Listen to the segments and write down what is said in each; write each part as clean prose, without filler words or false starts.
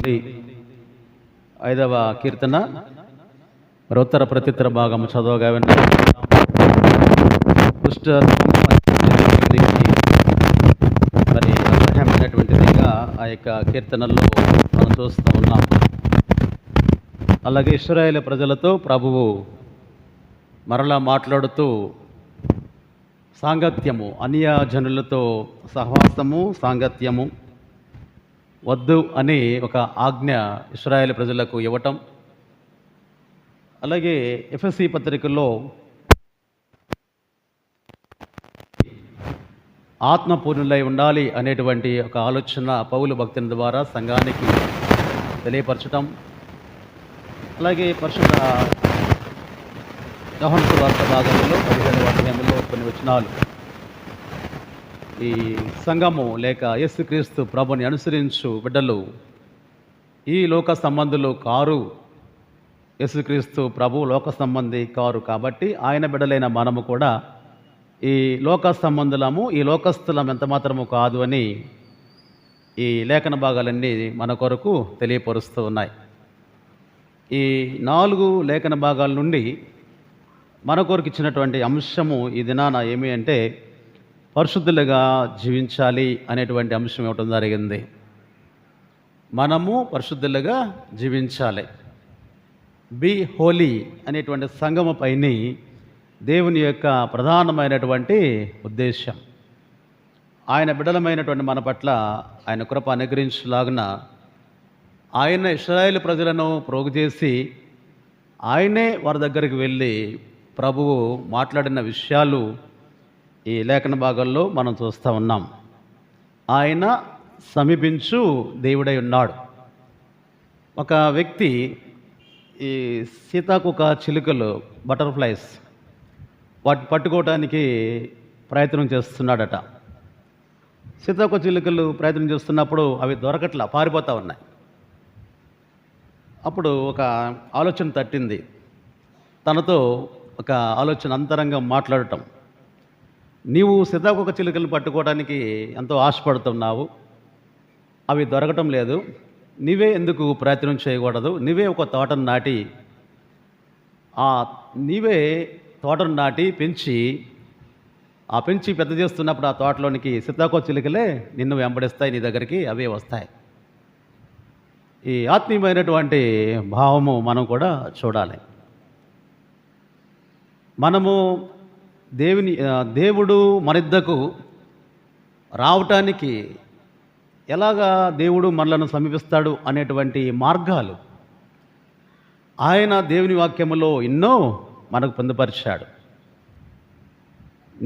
నుండి 5వ కీర్తన ఉత్తర ప్రత్యుత్తర భాగము చదవగా మరి అసహ్యమైనటువంటిదిగా ఆ యొక్క కీర్తనల్లో మనం చూస్తూ ఉన్నాం. అలాగే ఇశ్రాయేలు ప్రజలతో ప్రభువు మరలా మాట్లాడుతూ సాంగత్యము, అన్యజనులతో సహవాసము, సాంగత్యము వద్దు అని ఒక ఆజ్ఞ ఇశ్రాయేలు ప్రజలకు ఇవ్వటం, అలాగే ఎఫెసీ పత్రికల్లో ఆత్మపూర్ణులై ఉండాలి అనేటువంటి ఒక ఆలోచన పౌలు భక్తుని ద్వారా సంఘానికి తెలియపరచటం, అలాగే పరిశుద్ధ యోహాను సువార్త భాగంలో 17వ అధ్యాయంలో కొన్ని వచనాలు ఈ సంఘము లేక యేసుక్రీస్తు ప్రభుని అనుసరించు బిడ్డలు ఈ లోక సంబంధులు కారు, యేసుక్రీస్తు ప్రభు లోక సంబంధి కారు. కాబట్టి ఆయన బిడ్డలైన మనము కూడా ఈ లోక సంబంధులము, ఈ లోకస్థులం ఎంత మాత్రము కాదు అని ఈ లేఖన భాగాలన్నీ మన కొరకు తెలియపరుస్తూ ఉన్నాయి. ఈ 4 లేఖన భాగాల నుండి మన కొరకు ఇచ్చినటువంటి అంశము ఈ దినాన ఏమి అంటే పరిశుద్ధులుగా జీవించాలి అనేటువంటి అంశం ఇవ్వటం జరిగింది. మనము పరిశుద్ధులుగా జీవించాలి. బీ హోలీ అనేటువంటి సంగమ పైని దేవుని యొక్క ప్రధానమైనటువంటి ఉద్దేశం, ఆయన బిడ్డలమైనటువంటి మన పట్ల ఆయన కృప అనుగ్రహించలాగున ఆయన ఇశ్రాయేలు ప్రజలను ప్రోగు చేసి ఆయనే వారి దగ్గరికి వెళ్ళి ప్రభువు మాట్లాడిన విషయాలు ఈ లేఖన భాగాల్లో మనం చూస్తూ ఉన్నాం. ఆయన సమీపించు దేవుడై ఉన్నాడు. ఒక వ్యక్తి ఈ సీతాకోక చిలుకలు, బటర్ఫ్లైస్, వాటిని పట్టుకోవడానికి ప్రయత్నం చేస్తున్నాడట. సీతాకోక చిలుకలు ప్రయత్నం చేస్తున్నప్పుడు అవి దొరకట్లా, పారిపోతూ ఉన్నాయి. అప్పుడు ఒక ఆలోచన తట్టింది. తనతో ఒక ఆలోచన అంతరంగం మాట్లాడటం, నీవు సీతాకోక చిలుకలు పట్టుకోవడానికి ఎంతో ఆశపడుతున్నావు, అవి దొరకటం లేదు, నీవే ఎందుకు ప్రయత్నం చేయకూడదు? నీవే ఒక తోటను నాటి నీవే తోటను నాటి పెంచి పెద్ద చేస్తున్నప్పుడు ఆ తోటలోనికి సీతాకోక చిలుకలే నిన్ను వెంబడిస్తాయి, నీ దగ్గరికి అవే వస్తాయి. ఈ ఆత్మీయమైనటువంటి భావము మనం కూడా చూడాలి. మనము దేవుడు మనిద్దకు రావటానికి ఎలాగా దేవుడు మనలను సమీపిస్తాడు అనేటువంటి మార్గాలు ఆయన దేవుని వాక్యములో ఎన్నో మనకు పొందుపరిచాడు.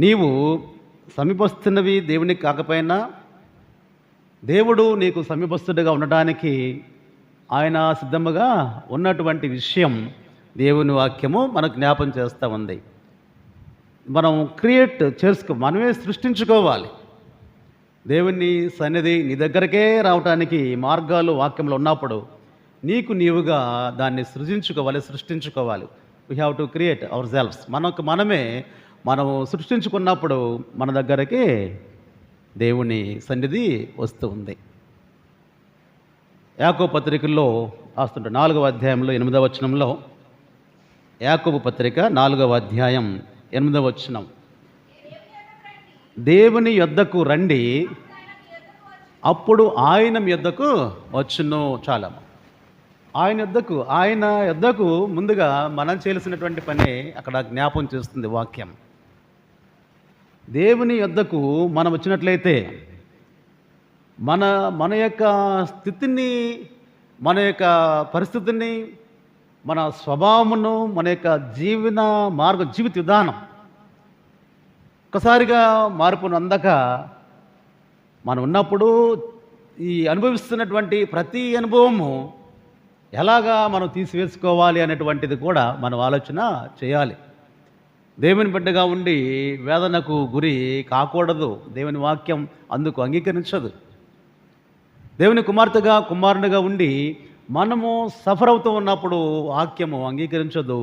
నీవు సమీపస్తున్నవి దేవునికి కాకపోయినా దేవుడు నీకు సమీపస్తుడిగా ఉండటానికి ఆయన సిద్ధముగా ఉన్నటువంటి విషయం దేవుని వాక్యము మనకు జ్ఞాపం చేస్తూ ఉంది. మనం మనమే సృష్టించుకోవాలి. దేవుని సన్నిధి నీ దగ్గరకే రావటానికి మార్గాలు వాక్యంలో ఉన్నప్పుడు నీకు నీవుగా దాన్ని సృష్టించుకోవాలి. We have to create our selfs. మనము సృష్టించుకున్నప్పుడు మన దగ్గరకి దేవుని సన్నిధి వస్తూ ఉంది. యాకోబు పత్రికల్లో రాస్తుంటే 4వ అధ్యాయంలో 8వ వచనంలో, యాకోబు పత్రిక 4వ అధ్యాయం 8వ వచనం, దేవుని యొద్దకు రండి, అప్పుడు ఆయన యొద్దకు వచ్చును. చాలా ఆయన యొద్దకు ముందుగా మనం చేయాల్సినటువంటి పని అక్కడ జ్ఞాపం చేస్తుంది వాక్యం. దేవుని యొద్దకు మనం వచ్చినట్లయితే మన యొక్క స్థితిని, మన యొక్క పరిస్థితిని, మన స్వభావమును, మన యొక్క జీవిత విధానం ఒక్కసారిగా మార్పును అందక మనం ఉన్నప్పుడు ఈ అనుభవిస్తున్నటువంటి ప్రతి అనుభవము ఎలాగా మనం తీసివేసుకోవాలి అనేటువంటిది కూడా మనం ఆలోచన చేయాలి. దేవుని బిడ్డగా ఉండి వేదనకు గురి కాకూడదు. దేవుని వాక్యం అందుకు అంగీకరించదు. దేవుని కుమారునిగా ఉండి మనము సఫర్ అవుతూ ఉన్నప్పుడు వాక్యము అంగీకరించదు.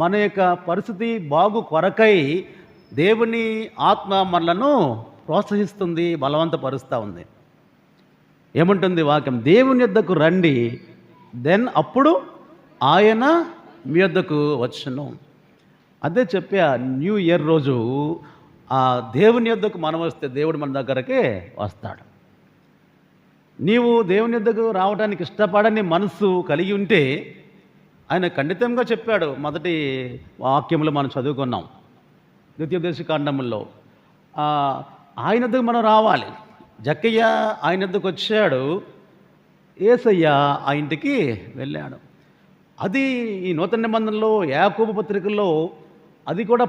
మన యొక్క పరిస్థితి బాగు కొరకై దేవుని ఆత్మ మనలను ప్రోత్సహిస్తుంది, బలవంతపరుస్తూ ఉంది. ఏమంటుంది వాక్యం? దేవుని యొద్దకు రండి, దెన్ అప్పుడు ఆయన మీ యొద్దకు వచ్చును. అదే చెప్పా, న్యూ ఇయర్ రోజు ఆ దేవుని యొద్దకు మనం వస్తే దేవుడు మన దగ్గరకే వస్తాడు. నీవు దేవుని యొద్దకు రావడానికి ఇష్టపడని మనసు కలిగి ఉంటే ఆయన ఖండితంగా చెప్పాడు. మొదటి వాక్యంలో మనం చదువుకున్నాం, ద్వితీయోపదేశకాండములో. ఆయన యొద్దకు మనం రావాలి. జక్కయ్య ఆయన యొద్దకు వచ్చాడు, యేసయ్య ఆ ఇంటికి వెళ్ళాడు. అది ఈ నూతన నిబంధనలో యాకోబు పత్రికల్లో అది కూడా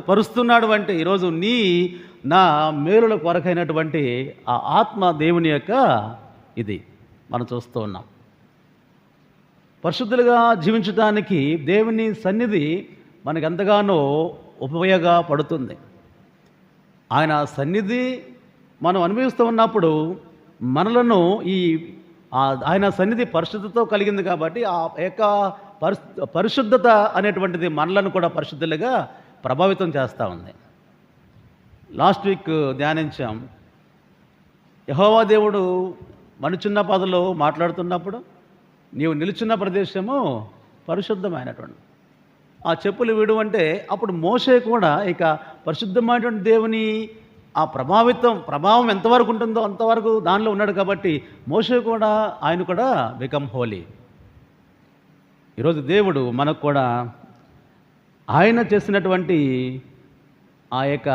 పరుస్తున్నాడు. అంటే ఈరోజు నా మేలుల కొరకైనటువంటి ఆ ఆత్మ దేవుని యొక్క ఇది మనం చూస్తూ ఉన్నాం. పరిశుద్ధులుగా జీవించడానికి దేవుని సన్నిధి మనకు ఎంతగానో ఉపయోగపడుతుంది. ఆయన సన్నిధి మనం అనుభవిస్తూ ఉన్నప్పుడు మనలను ఆయన సన్నిధి పరిశుద్ధతో కలిగింది కాబట్టి ఆ యొక్క పరిశుద్ధత అనేటువంటిది మనలను కూడా పరిశుద్ధులుగా ప్రభావితం చేస్తూ ఉంది. లాస్ట్ వీక్ ధ్యానించాం, యెహోవా దేవుడు మనుచున్న పదలో మాట్లాడుతున్నప్పుడు నీవు నిలుచున్న ప్రదేశము పరిశుద్ధమైనటువంటి ఆ చెప్పులు వీడు అంటే, అప్పుడు మోషే కూడా ఇక పరిశుద్ధమైనటువంటి దేవుని ఆ ప్రభావం ఎంతవరకు ఉంటుందో అంతవరకు దానిలో ఉన్నాడు. కాబట్టి మోషే కూడా ఆయన కూడా బికమ్ హోలీ. ఈరోజు దేవుడు మనకు కూడా ఆయన చేసినటువంటి ఆ యొక్క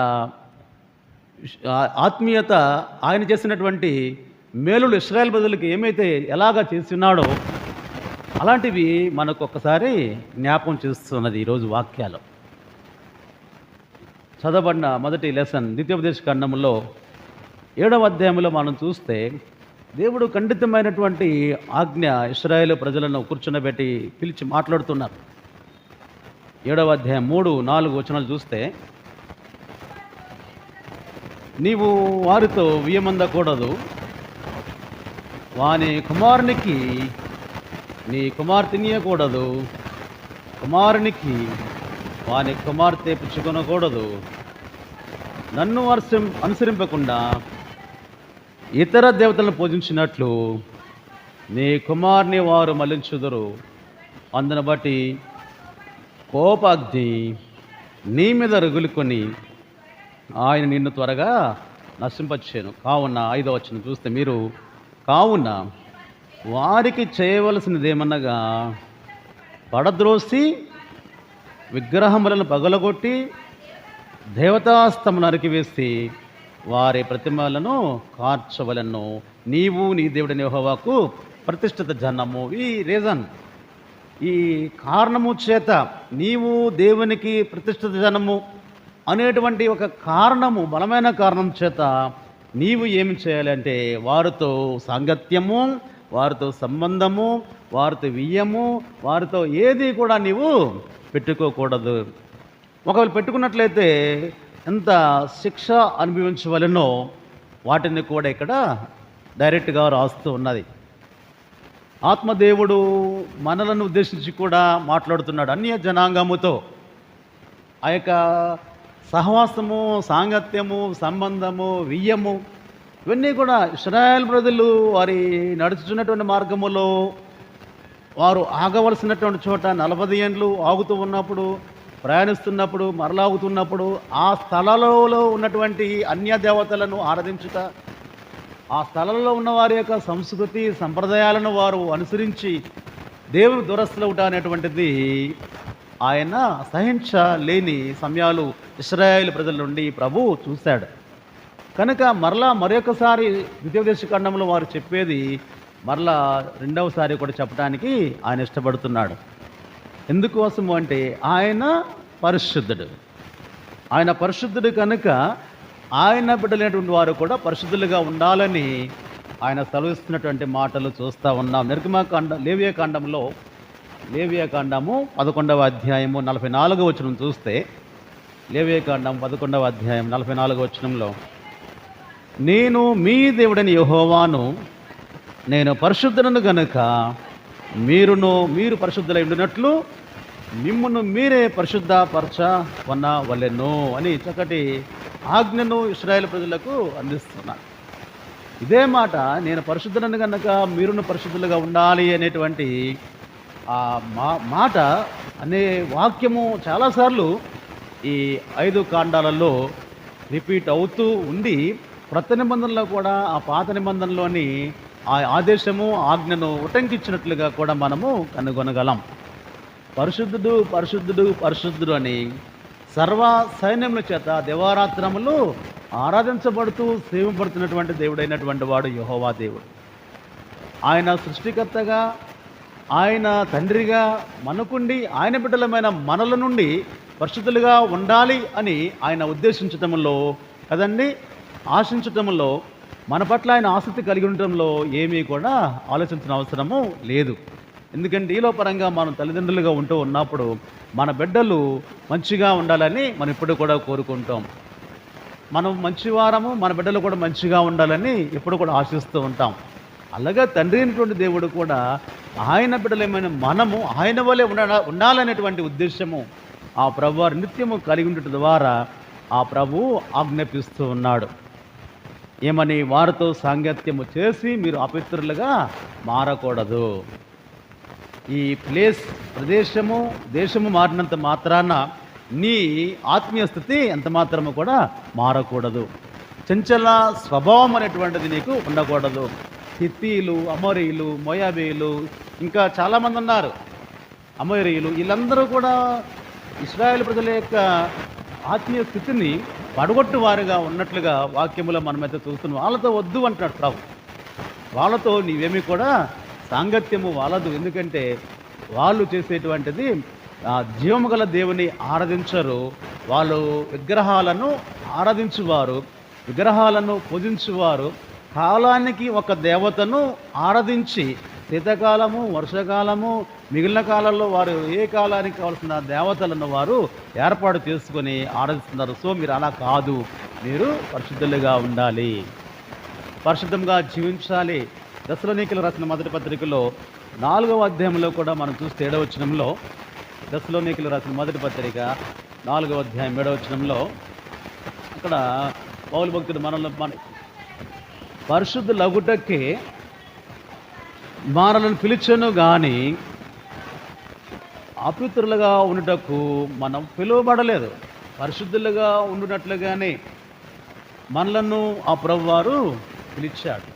ఆత్మీయత, ఆయన చేసినటువంటి మేలులు ఇశ్రాయేలు ప్రజలకు ఏమైతే ఎలాగా చేస్తున్నాడో అలాంటివి మనకు ఒక్కసారి జ్ఞాపకం చేస్తున్నది ఈరోజు వాక్యాలు. చదవబడిన మొదటి లెసన్ ద్వితీయోపదేశకాండములో 7వ అధ్యాయంలో మనం చూస్తే దేవుడు ఖండితమైనటువంటి ఆజ్ఞ ఇశ్రాయేలు ప్రజలను కూర్చునబెట్టి పిలిచి మాట్లాడుతున్నారు. 7వ అధ్యాయం 3-4 వచనాలు చూస్తే, నీవు వారితో వియ్యమందకూడదు, వాని కుమారునికి నీ కుమార్తెనియకూడదు, కుమారునికి వాని కుమార్తె పుచ్చుకొనకూడదు, నన్ను అనుసరింపకుండా ఇతర దేవతలను పూజించినట్లు నీ కుమారుని వారు మళ్లించుదురు. అందును బట్టి కోపాగ్ని నీ మీద రగులుకొని ఆయన నిన్ను త్వరగా నశింపచేయను. కావున 5వ వచనం చూస్తే మీరు, కావున వారికి చేయవలసినదేమనగా పడద్రోసి విగ్రహములను పగలగొట్టి దేవతాస్తము నరికివేసి వారి ప్రతిమలను కార్చవలను. నీవు నీ దేవుడిని యెహోవాకు ప్రతిష్ఠిత జనము. ఈ రీజన్, ఈ కారణము చేత నీవు దేవునికి ప్రతిష్ఠిత జనము అనేటువంటి ఒక కారణము, బలమైన కారణం చేత నీవు ఏమి చేయాలంటే వారితో సాంగత్యము, వారితో సంబంధము, వారితో వియ్యము, వారితో ఏది కూడా నీవు పెట్టుకోకూడదు. ఒకవేళ పెట్టుకున్నట్లయితే ఎంత శిక్ష అనుభవించవలనో వాటిని కూడా ఇక్కడ డైరెక్ట్గా రాస్తూ ఉన్నది. ఆత్మదేవుడు మనలను ఉద్దేశించి కూడా మాట్లాడుతున్నాడు. అన్య జనాంగముతో ఆ యొక్క సహవాసము, సాంగత్యము, సంబంధము, వియ్యము ఇవన్నీ కూడా ఇశ్రాయేలు ప్రజలు వారి నడుచుచున్నటువంటి మార్గములో వారు ఆగవలసినటువంటి చోట 40 ఏండ్లు ఆగుతూ ఉన్నప్పుడు, ప్రయాణిస్తున్నప్పుడు, మరలాగుతున్నప్పుడు ఆ స్థలాలలో ఉన్నటువంటి అన్య దేవతలను ఆరాధించుట, ఆ స్థలంలో ఉన్న వారి యొక్క సంస్కృతి సంప్రదాయాలను వారు అనుసరించి దేవుని దురస్తులవుట అనేటువంటిది ఆయన సహించలేని సమయాలు ఇశ్రాయేలు ప్రజల నుండి ప్రభువు చూశాడు. కనుక మరొకసారి ద్వితీయోపదేశకాండంలో వారు చెప్పేది మరలా రెండవసారి కూడా చెప్పడానికి ఆయన ఇష్టపడుతున్నాడు. ఎందుకోసము అంటే ఆయన పరిశుద్ధుడు. ఆయన పరిశుద్ధుడు కనుక ఆయన బిడ్డలైనటువంటి వారు కూడా పరిశుద్ధులుగా ఉండాలని ఆయన సెలవిస్తున్నటువంటి మాటలు చూస్తూ ఉన్నాం. లేవియాకాండము 11వ అధ్యాయము 44వ వచనం చూస్తే, లేవియాకాండం 11వ అధ్యాయం 44వ వచనంలో, నేను మీ దేవుడని యెహోవాను, నేను పరిశుద్ధులను గనుక మీరు పరిశుద్ధులై ఉండినట్లు మిమ్మును మీరే పరిశుద్ధపరచవలెను అని చక్కటి ఆజ్ఞను ఇశ్రాయేలు ప్రజలకు అందిస్తున్నారు. ఇదే మాట, నేను పరిశుద్ధులను కనుక మీరును పరిశుద్ధులుగా ఉండాలి అనేటువంటి ఆ మాట అనే వాక్యము చాలాసార్లు ఈ 5 కాండాలలో రిపీట్ అవుతూ ఉండి, క్రొత్త నిబంధనలో కూడా ఆ పాత నిబంధనలోని ఆ ఆదేశము ఆజ్ఞను ఉటంకించినట్లుగా కూడా మనము కనుగొనగలం. పరిశుద్ధుడు పరిశుద్ధుడు పరిశుద్ధుడు అని సర్వ సైన్యముల చేత దివారాత్రములు ఆరాధించబడుతూ సేవింపడుతున్నటువంటి దేవుడైనటువంటి వాడు యెహోవా దేవుడు. ఆయన సృష్టికర్తగా, ఆయన తండ్రిగా మనకుండి, ఆయన బిడ్డలమైన మనల నుండి పరిశుద్ధులుగా ఉండాలి అని ఆయన ఉద్దేశించటంలో కదండి, ఆశించటంలో, మన పట్ల ఆయన ఆసక్తి కలిగి ఉండటంలో ఏమీ కూడా ఆలోచించిన అవసరము లేదు. ఎందుకంటే ఈలో పరంగా మనం తల్లిదండ్రులుగా ఉంటూ ఉన్నప్పుడు మన బిడ్డలు మంచిగా ఉండాలని మనం ఇప్పుడు కూడా కోరుకుంటాం. మనం మంచివారము, మన బిడ్డలు కూడా మంచిగా ఉండాలని ఎప్పుడు కూడా ఆశిస్తూ ఉంటాం. అలాగే తండ్రి అయినటువంటి దేవుడు కూడా ఆయన బిడ్డలేమైన మనము ఆయన వలె ఉండాలనేటువంటి ఉద్దేశము ఆ ప్రభువారు నిత్యము కలిగి ఉండటం ద్వారా ఆ ప్రభువు ఆజ్ఞాపిస్తూ ఉన్నాడు. ఏమని? వారితో సాంగత్యము చేసి మీరు అపవిత్రులుగా మారకూడదు. ఈ ప్రదేశము దేశము మారినంత మాత్రాన నీ ఆత్మీయ స్థితి ఎంత మాత్రము కూడా మారకూడదు. చంచల స్వభావం అనేటువంటిది నీకు ఉండకూడదు. హిత్తీలు, అమోరీయులు, మోయాబీయులు, ఇంకా చాలామంది ఉన్నారు, అమోరీయులు, వీళ్ళందరూ కూడా ఇశ్రాయేలు ప్రజల యొక్క ఆత్మీయ స్థితిని పడగొట్టు వారుగా ఉన్నట్లుగా వాక్యములో మనమైతే చూస్తున్నాం. వాళ్ళతో వద్దు అంటున్నాడు ప్రభు. వాళ్ళతో నీవేమీ కూడా సాంగత్యము వాళ్ళదు. ఎందుకంటే వాళ్ళు చేసేటువంటిది జీవము గల దేవుని ఆరాధించరు. వాళ్ళు విగ్రహాలను ఆరాధించువారు, విగ్రహాలను పూజించువారు. కాలానికి ఒక దేవతను ఆరాధించి శీతాకాలము, వర్షాకాలము, మిగిలిన కాలంలో వారు ఏ కాలానికి కావాల్సిన దేవతలను వారు ఏర్పాటు చేసుకొని ఆరాధిస్తున్నారు. సో మీరు అలా కాదు, మీరు పరిశుద్ధులుగా ఉండాలి, పరిశుద్ధంగా జీవించాలి. దశలోనికలు రాసిన మొదటి పత్రికలో 4వ అధ్యాయంలో కూడా మనం చూస్తే 7వ వచనంలో, దశలోనికలు రాసిన మొదటి పత్రిక 4వ అధ్యాయం 7వ వచనంలో అక్కడ పౌలు భక్తుడు మన పరిశుద్ధులగుటకే మనలను పిలిచెను కానీ అపవిత్రులుగా ఉండుటకు మనం పిలువబడలేదు. పరిశుద్ధులుగా ఉండునట్లుగానే మనలను ఆ ప్రభువారు పిలిచాడు.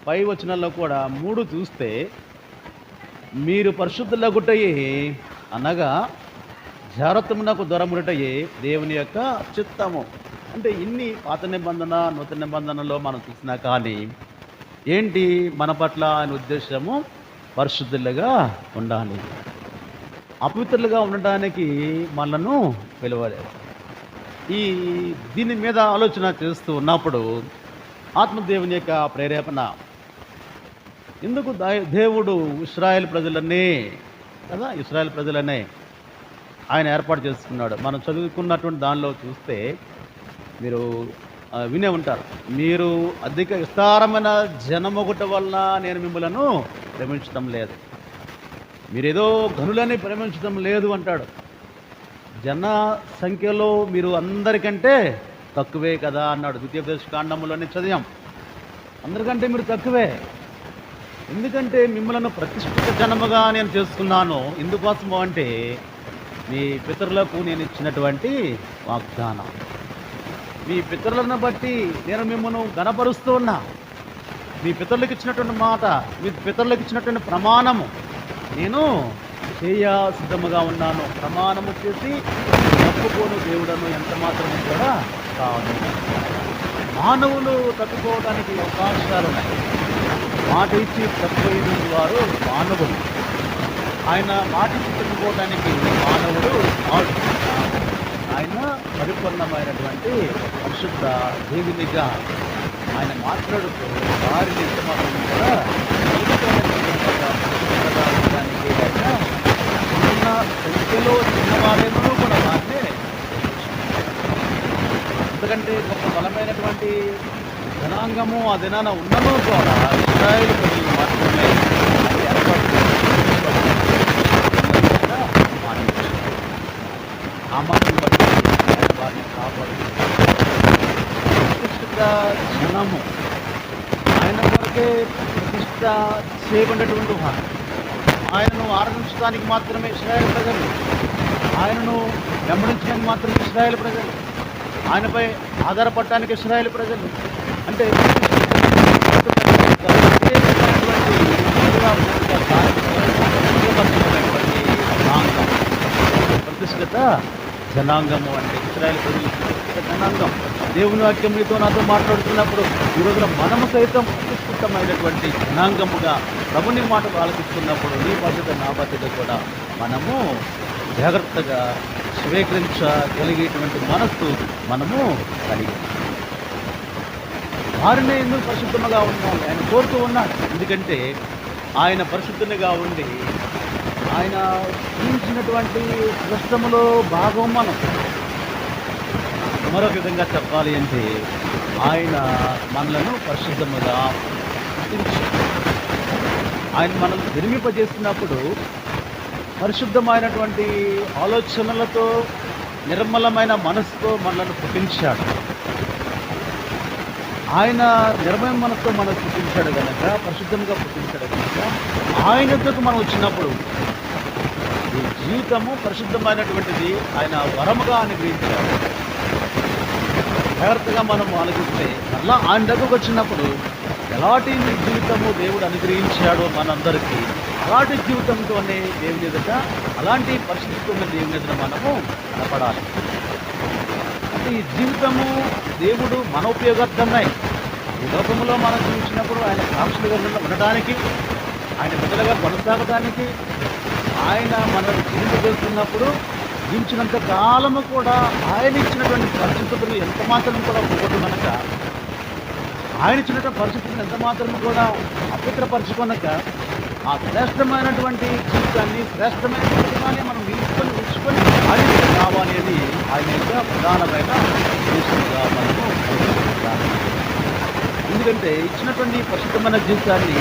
పై వచనాల్లో కూడా 3 చూస్తే, మీరు పరిశుద్ధులగుటయే అనగా జారత్వమునకు దూరముటయే దేవుని యొక్క చిత్తము. అంటే ఇన్ని పాత నిబంధన నూతన నిబంధనలో మనం చూసినా కానీ ఏంటి మన పట్ల ఆయన ఉద్దేశము? పరిశుద్ధులుగా ఉండాలి. అపవిత్రులుగా ఉండడానికి మనను పిలవలేదు. దీని మీద ఆలోచన చేస్తూ ఉన్నప్పుడు ఆత్మదేవుని యొక్క ప్రేరేపణ, ఎందుకు దేవుడు ఇశ్రాయేల్ ప్రజలనే కదా, ఇశ్రాయేల్ ప్రజలనే ఆయన ఏర్పాటు చేసుకున్నాడు. మనం చదువుకున్నటువంటి దానిలో చూస్తే మీరు వినే ఉంటారు, మీరు అధిక విస్తారమైన జనమొకటి వలన నేను మిమ్మలను ప్రేమించడం లేదు, మీరేదో గనులని ప్రేమించడం లేదు అంటాడు. జన సంఖ్యలో మీరు అందరికంటే తక్కువే కదా అన్నాడు. ద్వితీయోపదేశ కాండములోనే చదివాం. అందరికంటే మీరు తక్కువే. ఎందుకంటే మిమ్మల్ని ప్రతిష్ఠిత జనముగా నేను చేసుకున్నాను. ఎందుకోసము అంటే మీ పితరులకు నేను ఇచ్చినటువంటి వాగ్దానం, మీ పితరులను బట్టి నేను మిమ్మల్ని గణపరుస్తూ ఉన్నా. మీ పితరులకు ఇచ్చినటువంటి మాట, మీ పితరులకు ఇచ్చినటువంటి ప్రమాణము నేను చేయ సిద్ధముగా ఉన్నాను. ప్రమాణము చేసి తప్పుకోను దేవుడను ఎంత మాత్రము కూడా కాదు. మానవులు తప్పుకోవడానికి అవకాశాలు ఉన్నాయి. మాట ఇచ్చి తప్పిపోయిన వారు మానవులు. ఆయన మాట ఇచ్చి తప్పుకోవడానికి మానవుడు కాదు. ఆయన పరిపూర్ణమైనటువంటి పరిశుద్ధ దేవునిగా ఆయన మాట్లాడుతూ వారిని ఎంత మాత్రం కూడా ఉండడానికి ఆయన చిన్న సంఖ్యలో చిన్నవారేమో కూడా వారినే, ఎందుకంటే ఒక బలమైనటువంటి జనాంగము ఆ దినాన ఉన్ననూ కూడా ఇశ్రాయేలు ప్రజలు మాత్రమే ఏర్పాటు ఆ మాటను బట్టి వారిని కాపాడు జనము. ఆయన చేత చేయబడినటువంటి వారు. ఆయనను ఆరాధించడానికి మాత్రమే ఇశ్రాయేలు ప్రజలు, ఆయనను వెంబడించడానికి మాత్రమే ఇశ్రాయేలు ప్రజలు, ఆయనపై ఆధారపడటానికి ఇశ్రాయేలు ప్రజలు. అంటే ప్రతిష్ఠిత జనాంగము అంటే ఇశ్రాయేలు ప్రజలు ప్రతిష్ఠిత జనాంగం. దేవుని వాక్యం మీతో నాతో మాట్లాడుతున్నప్పుడు ఈ రోజున మనము సైతం ప్రతిష్ఠితమైనటువంటి జనాంగముగా ప్రభుని మాటలు ఆలోచిస్తున్నప్పుడు నీ బాధ్యత నా బాధ్యత కూడా మనము జాగ్రత్తగా స్వీకరించగలిగేటువంటి మనస్సు మనము కలిగి వారిని ఎందుకు పరిశుద్ధముగా ఉండాలి ఆయన కోరుతూ ఉన్నాడు. ఎందుకంటే ఆయన పరిశుద్ధునిగా ఉండి ఆయన జీవించినటువంటి కష్టములో భాగం మనం. మరొక విధంగా చెప్పాలి అంటే ఆయన మనలను పరిశుద్ధముగా ఆయన మనల్ని నిర్మింపజేసినప్పుడు పరిశుద్ధమైనటువంటి ఆలోచనలతో నిర్మలమైన మనసుతో మనల్ని పుట్టించాడు. ఆయన నిర్మల మనసుతో మనం పుట్టించాడు కనుక, పరిశుద్ధంగా పుట్టించాడు కనుక ఆయన యొద్దకు మనం వచ్చినప్పుడు ఈ జీవితము పరిశుద్ధమైనటువంటిది ఆయన వరముగా అనుగ్రహించాడు. జాగ్రత్తగా మనం ఆలోచిస్తే మళ్ళా ఆయన దగ్గరకు వచ్చినప్పుడు ఎలాంటి జీవితము దేవుడు అనుగ్రహించాడో మనందరికీ అలాంటి జీవితంతోనే దేవుని ఎదుట అలాంటి పరిస్థితుల్లో దేవుని ఎదుట మనము కనపడాలి. అంటే ఈ జీవితము దేవుడు మన ఉపయోగార్థమే. ఈ లోకంలో మనం జీవించినప్పుడు ఆయన సాక్షులుగా ఉండడానికి, ఆయన బిడ్డలుగా కొనసాగడానికి, ఆయన మనల్ని జీవింపజేస్తున్నప్పుడు జీవించినంత కాలము కూడా ఆయన ఇచ్చినటువంటి పరిస్థితులు ఎంత మాత్రం కూడా పోగొట్టు కనుక, ఆయన ఇచ్చినటువంటి పరిస్థితులను ఎంత మాత్రం కూడా అపవిత్రపరచుకొనక ఆ శ్రేష్టమైనటువంటి జీవితాన్ని శ్రేష్టమైన జీవితాన్ని మనం ఉంచుకొని ఆయన కావాలి అని ఆయన యొక్క ప్రధానమైన ఉద్దేశంగా మనము ఎందుకంటే ఇచ్చినటువంటి పరిశుద్ధమైన జీవితాన్ని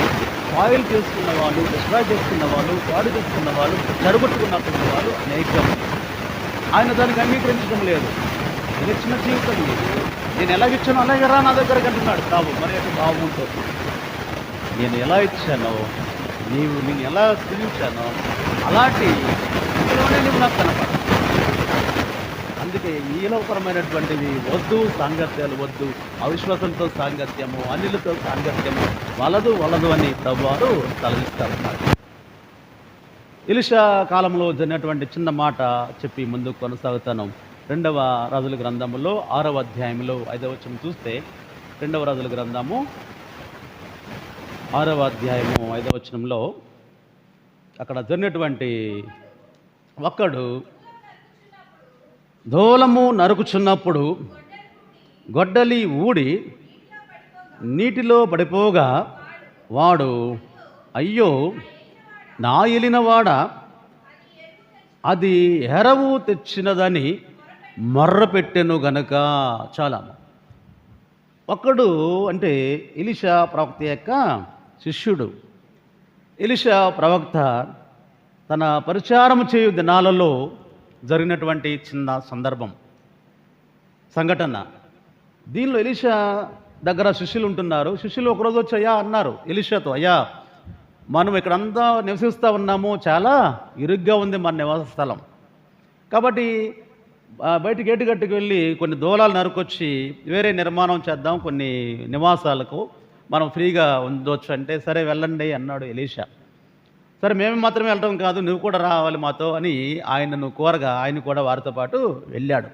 స్పాయిల్ చేసుకున్న వాళ్ళు, డిస్ట్రాయ్ చేసుకున్న వాళ్ళు, పాడు చేసుకున్న వాళ్ళు, చెడగొట్టుకున్నటువంటి వాళ్ళు అనేకం. ఆయన దానికి అంగీకరించడం లేదు. నేను ఇచ్చిన జీవితం నేను ఎలాగిచ్చానో అలాగే రా నా దగ్గరకు అంటున్నాడు. కావు మరి అంటే బాగుంటుంది. నేను ఎలా ఇచ్చానో నేను ఎలా స్థిరించానో అలాంటి స్థితిలోనే నువ్వు నాకు కనపడ. అందుకే ఈలోపరమైనటువంటివి వద్దు, సాంగత్యాలు వద్దు, అవిశ్వాసంతో సాంగత్యము, అన్యులతో సాంగత్యము వలదు అని ప్రభువారు తలవిస్తారు. ఎలీషా కాలంలో జరిగినటువంటి చిన్న మాట చెప్పి ముందుకు కొనసాగుతాను. 2వ రాజుల గ్రంథములో 6వ అధ్యాయంలో 5వ వచనం చూస్తే, 2వ రాజుల గ్రంథము 6వ అధ్యాయము 5వ వచనంలో అక్కడ జరిగినటువంటి ఒక్కడు దూలము నరుకుచున్నప్పుడు గొడ్డలి ఊడి నీటిలో పడిపోగా వాడు అయ్యో నా ఏలినవాడ అది ఎరవు తెచ్చినదని మొర్రపెట్టెను గనక. చాలా ఒక్కడు అంటే ఎలీషా ప్రవక్త యొక్క శిష్యుడు. ఎలీషా ప్రవక్త తన పరిచారం చేయు దినాలలో జరిగినటువంటి చిన్న సంఘటన. దీనిలో ఎలీషా దగ్గర శిష్యులు ఉంటున్నారు. శిష్యులు ఒకరోజు వచ్చి అయ్యా అన్నారు ఎలీషాతో, అయ్యా మనం ఇక్కడంతా నివసిస్తూ ఉన్నాము, చాలా ఇరుగ్గా ఉంది మన నివాస స్థలం, కాబట్టి బయట గేటు గట్టుకు వెళ్ళి కొన్ని దూలాలు నరుకొచ్చి వేరే నిర్మాణం చేద్దాం, కొన్ని నివాసాలకు మనం ఫ్రీగా ఉండవచ్చు అంటే, సరే వెళ్ళండి అన్నాడు ఎలీషా. సరే మేము మాత్రమే వెళ్ళడం కాదు, నువ్వు కూడా రావాలి మాతో అని ఆయనను కోరగా ఆయన కూడా వారితో పాటు వెళ్ళాడు.